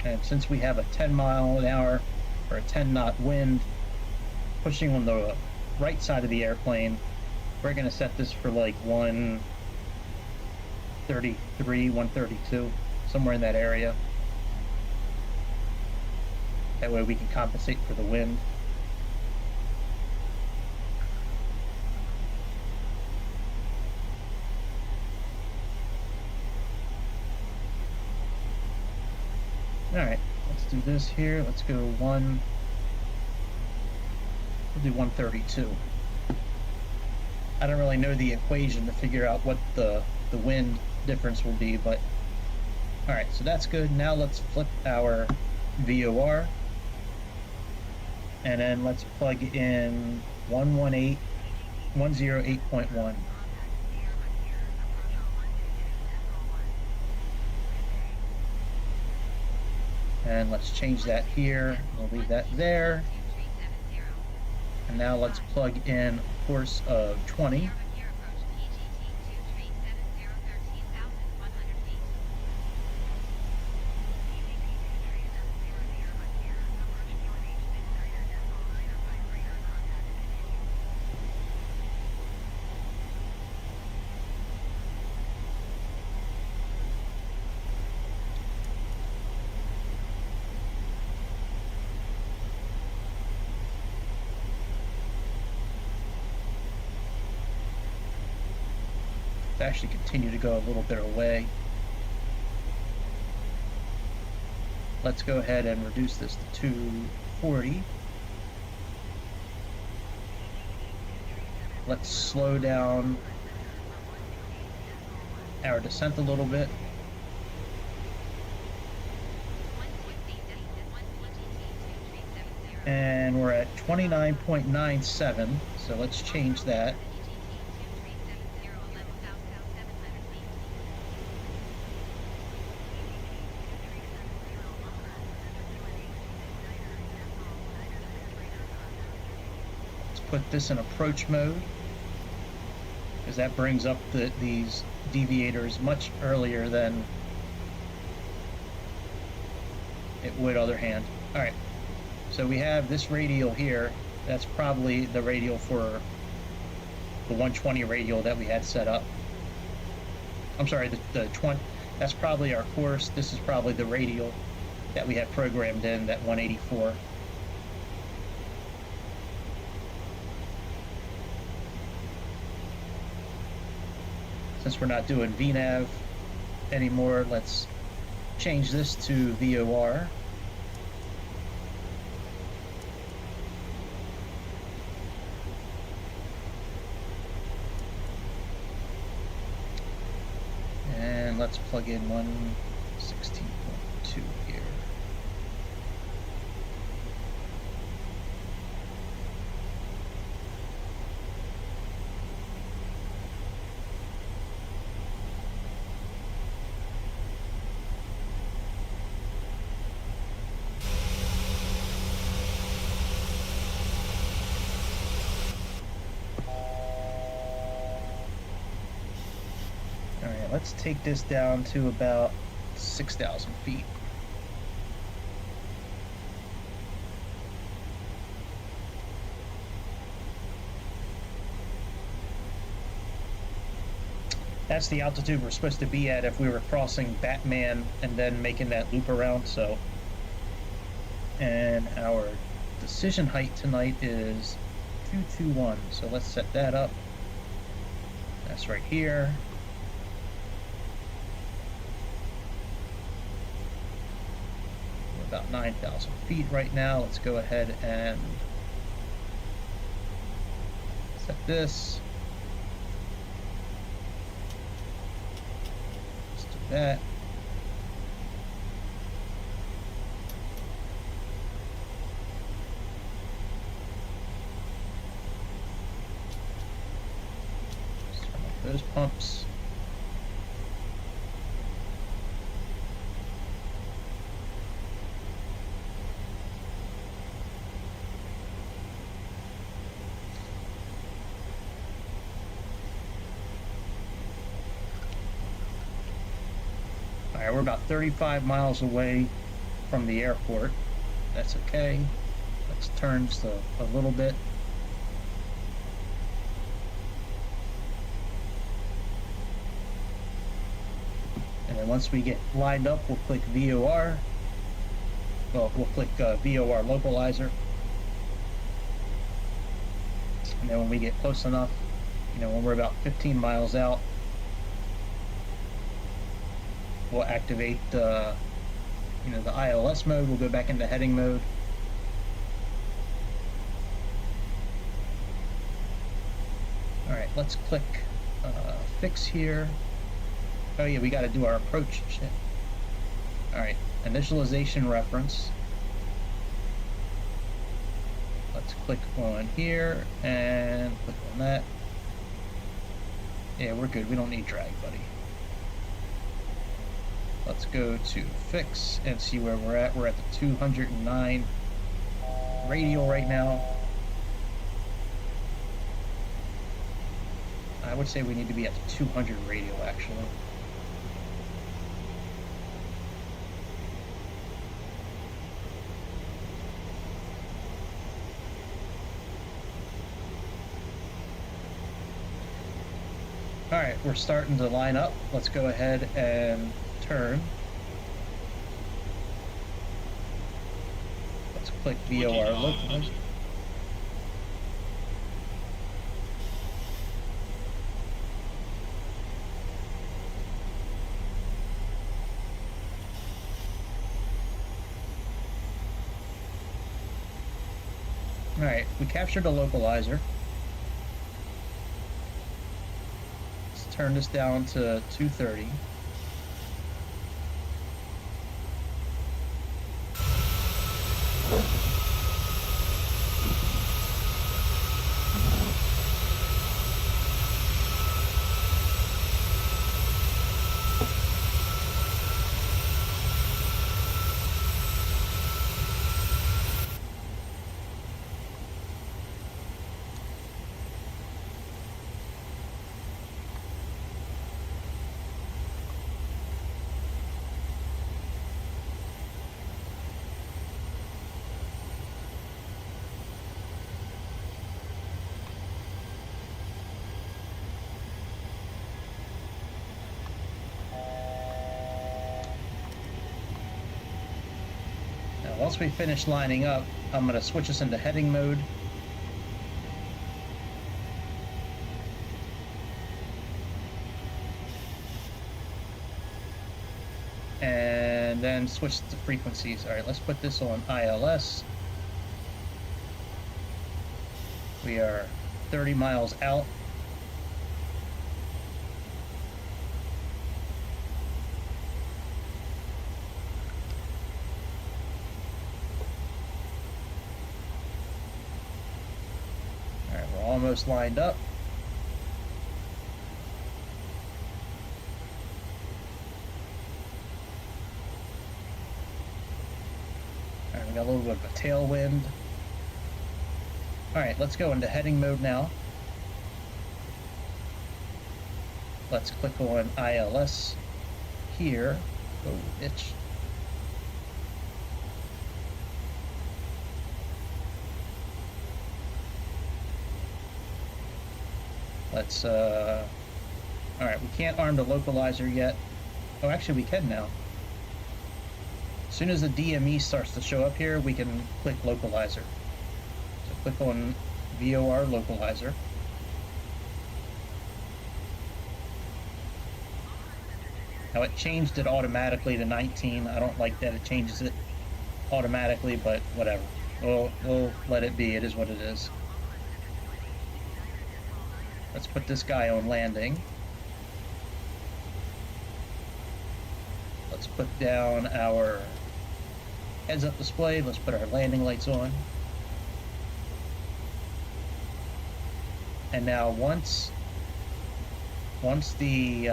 And since we have a 10 mile an hour or a 10 knot wind pushing on the right side of the airplane, we're going to set this for like 133, 132, somewhere in that area. That way we can compensate for the wind. Alright, let's do this here. Let's go we'll do 132. I don't really know the equation to figure out what the wind difference will be, but alright, so that's good. Now let's flip our VOR, and then let's plug in 108.1. And let's change that here. We'll leave that there. And now let's plug in a course of 20. Actually continue to go a little bit away. Let's go ahead and reduce this to 240. Let's slow down our descent a little bit. And we're at 29.97, so let's change that. Put this in approach mode, because that brings up these deviators much earlier than it would other hand. Alright, so we have this radial here. That's probably the radial for the 120 radial that we had set up. I'm sorry, the 20, that's probably our course. This is probably the radial that we had programmed in, that 184. Since we're not doing VNAV anymore, let's change this to VOR. And let's plug in 116.2 here. Let's take this down to about 6,000 feet. That's the altitude we're supposed to be at if we were crossing Batman and then making that loop around. So, and our decision height tonight is 221. So let's set that up. That's right here. About 9,000 feet right now. Let's go ahead and set this. Let's do that. Let's turn off those pumps. Alright, we're about 35 miles away from the airport. That's okay. Let's turn just a little bit. And then once we get lined up, we'll click VOR. Well, we'll click VOR localizer. And then when we get close enough, when we're about 15 miles out, we'll activate the ILS mode. We'll go back into heading mode. All right, let's click fix here. Oh yeah, we got to do our approach shit. All right, initialization reference. Let's click on here and click on that. Yeah, we're good. We don't need drag, buddy. Let's go to fix and see where we're at. We're at the 209 radial right now. I would say we need to be at the 200 radial actually. Alright, we're starting to line up. Let's go ahead and turn. Let's click VOR localizer. Alright, we captured a localizer. Let's turn this down to 230. Once we finish lining up, I'm going to switch us into heading mode. And then switch to frequencies. Alright, let's put this on ILS. We are 30 miles out. Almost lined up. Alright, we got a little bit of a tailwind. Alright, let's go into heading mode now. Let's click on ILS here. Oh, itch. Let's, alright, we can't arm the localizer yet. Oh, actually we can now. As soon as the DME starts to show up here, we can click localizer. So click on VOR localizer. Now it changed it automatically to 19. I don't like that it changes it automatically, but whatever. We'll let it be. It is what it is. Let's put this guy on landing. Let's put down our heads-up display. Let's put our landing lights on. And now once the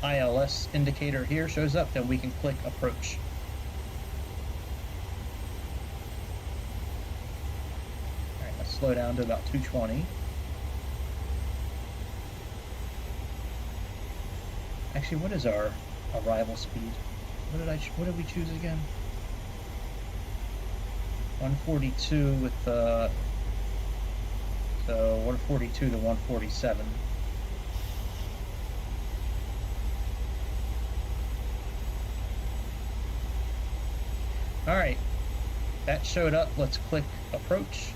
ILS indicator here shows up, then we can click approach. Alright, let's slow down to about 220. Actually, what is our arrival speed. What did we choose again? 142 with the, so 142 to 147. All right, that showed up. Let's click approach.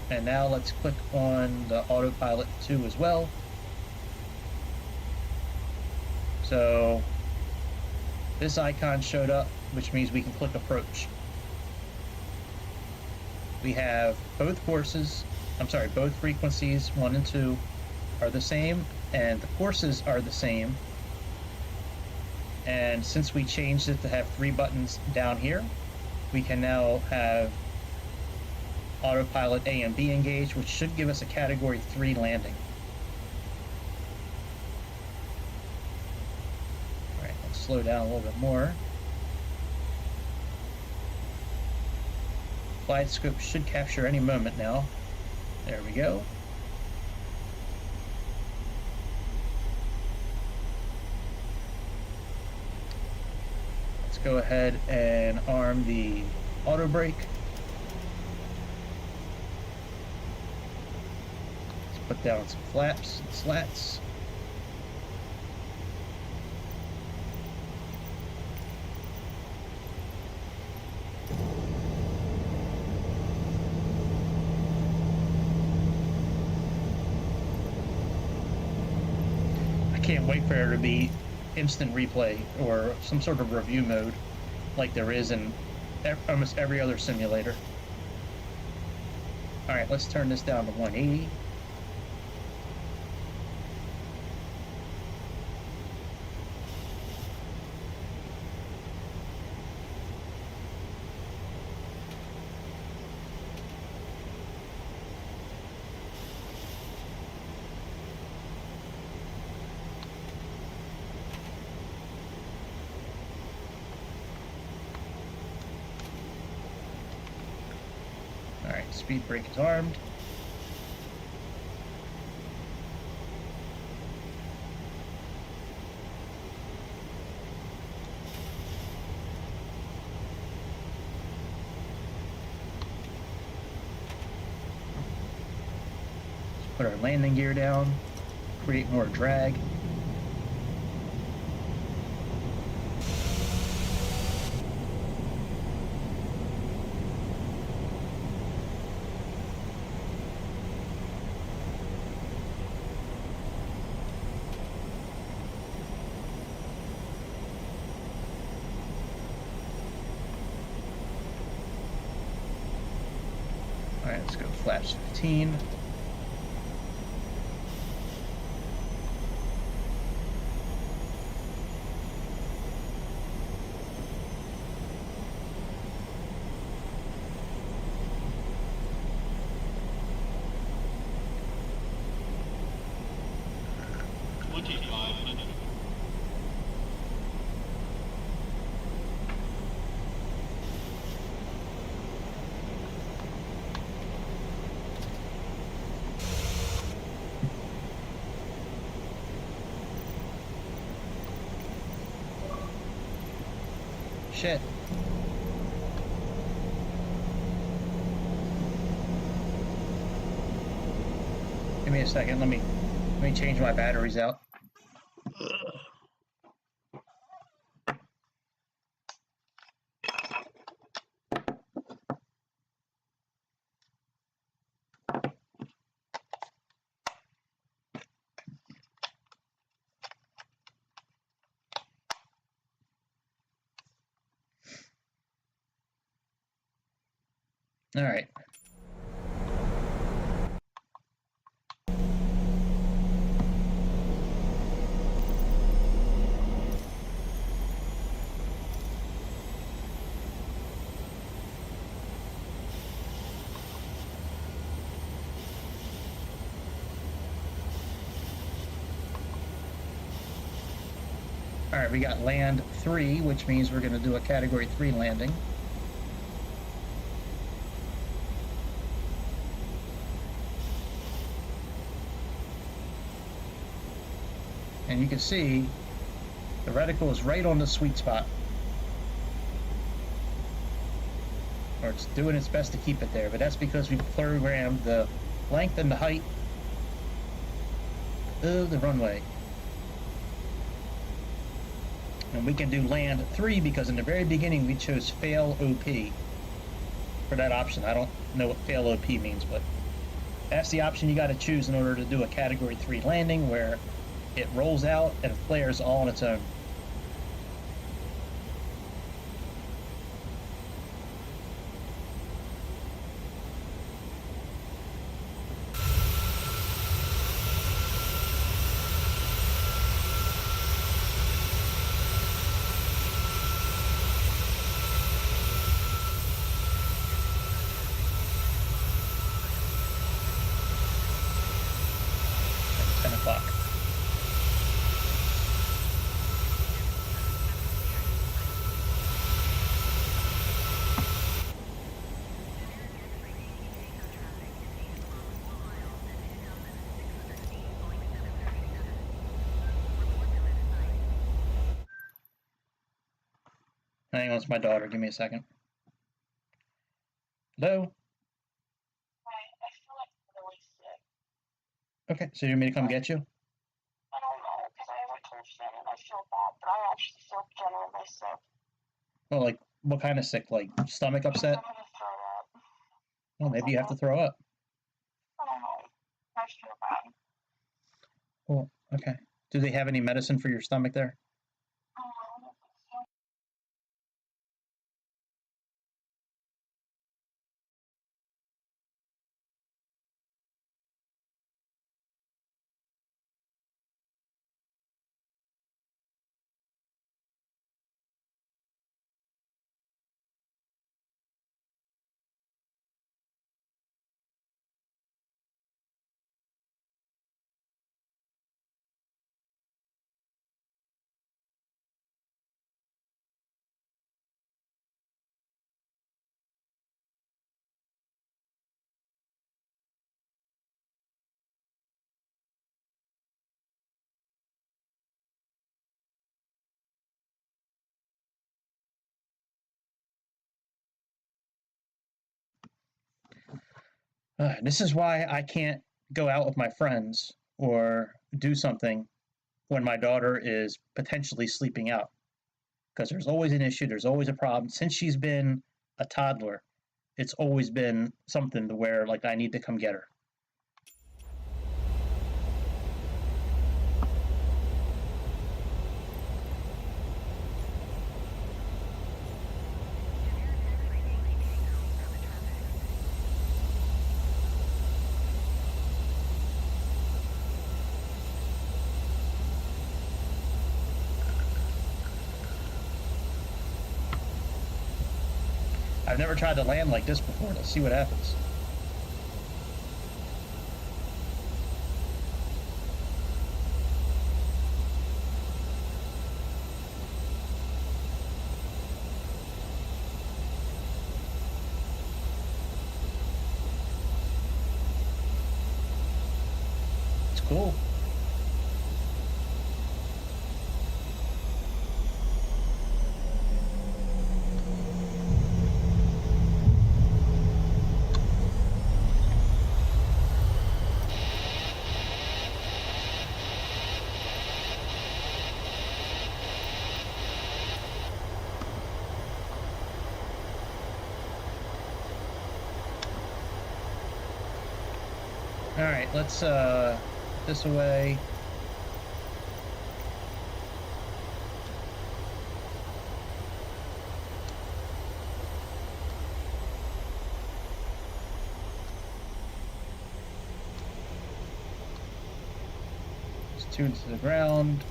And now let's click on the autopilot 2 as well. So this icon showed up, which means we can click approach. We have both courses, both frequencies 1 and 2 are the same, and the courses are the same. And since we changed it to have 3 buttons down here, we can now have autopilot A and B engaged, which should give us a category 3 landing. All right, let's slow down a little bit more. Glide scope should capture any moment now. There we go. Let's go ahead and arm the auto brake. Put down some flaps and slats. I can't wait for there to be instant replay or some sort of review mode like there is in almost every other simulator. All right, let's turn this down to 180. Alright, speed brake is armed. Let's put our landing gear down, create more drag. Alright, let's go flaps 15. Shit. Give me a second, let me change my batteries out. All right. All right, we got land 3, which means we're going to do a category 3 landing. And you can see the reticle is right on the sweet spot. Or it's doing its best to keep it there, but that's because we programmed the length and the height of the runway. And we can do land 3 because in the very beginning we chose fail OP for that option. I don't know what fail OP means, but that's the option you got to choose in order to do a category 3 landing where it rolls out and flares all on its own. At 10 o'clock. Hang on, it's my daughter. Give me a second. Hello? I feel like really sick. Okay, so you want me to come get you? I don't know, because I haven't told Shannon I feel bad, but I actually feel genuinely sick. Well, like, what kind of sick? Like, stomach upset? I'm gonna throw up. Well, maybe you have to throw up. I don't know. I feel bad. Well, okay. Do they have any medicine for your stomach there? I don't know. This is why I can't go out with my friends or do something when my daughter is potentially sleeping out. Because there's always an issue, there's always a problem. Since she's been a toddler, it's always been something to where, like, I need to come get her. I've never tried to land like this before. Let's see what happens. It's cool. All right, let's this away. Let's tune to the ground.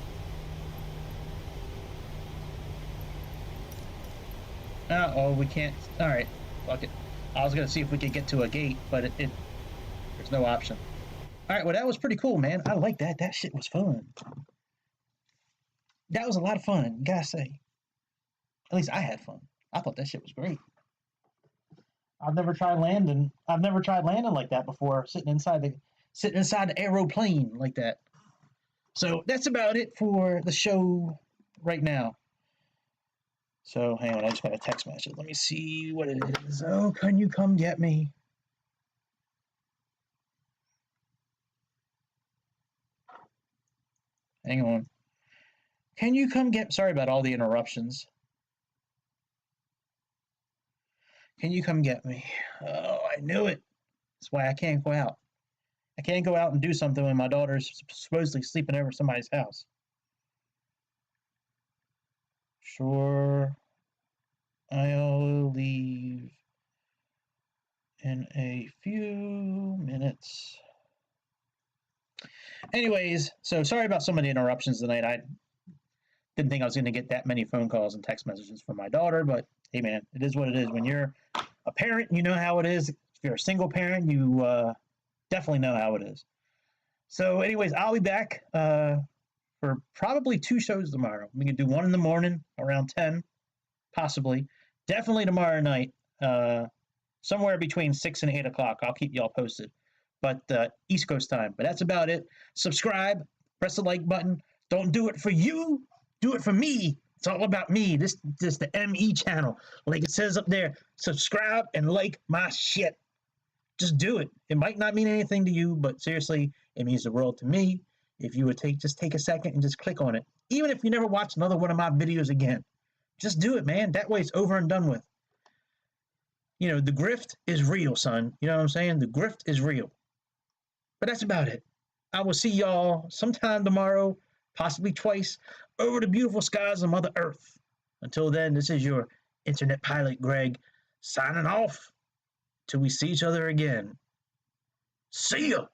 Oh, we can't. All right, fuck it. I was gonna see if we could get to a gate, but there's no option. All right, well, that was pretty cool, man. I like that. That shit was fun. That was a lot of fun, gotta say. At least I had fun. I thought that shit was great. I've never tried landing like that before. Sitting inside the aeroplane like that. So that's about it for the show right now. So hang on, I just got a text message. Let me see what it is. Oh, can you come get me? Hang on. Can you come get... Sorry about all the interruptions. Can you come get me? Oh, I knew it. That's why I can't go out. I can't go out and do something when my daughter's supposedly sleeping over somebody's house. Sure. I'll leave in a few minutes. Anyways, so sorry about some of the interruptions tonight. I didn't think I was going to get that many phone calls and text messages from my daughter, but hey, man, it is what it is. When you're a parent, you know how it is. If you're a single parent, you definitely know how it is. So anyways, I'll be back for probably 2 shows tomorrow. We can do one in the morning around 10, possibly. Definitely tomorrow night, somewhere between 6 and 8 o'clock. I'll keep y'all posted. But East Coast time. But that's about it. Subscribe. Press the like button. Don't do it for you. Do it for me. It's all about me. This is the ME channel. Like it says up there, subscribe and like my shit. Just do it. It might not mean anything to you, but seriously, it means the world to me. If you would just take a second and just click on it. Even if you never watch another one of my videos again. Just do it, man. That way it's over and done with. You know, the grift is real, son. You know what I'm saying? The grift is real. But that's about it. I will see y'all sometime tomorrow, possibly twice, over the beautiful skies of Mother Earth. Until then, this is your internet pilot, Greg, signing off till we see each other again. See ya!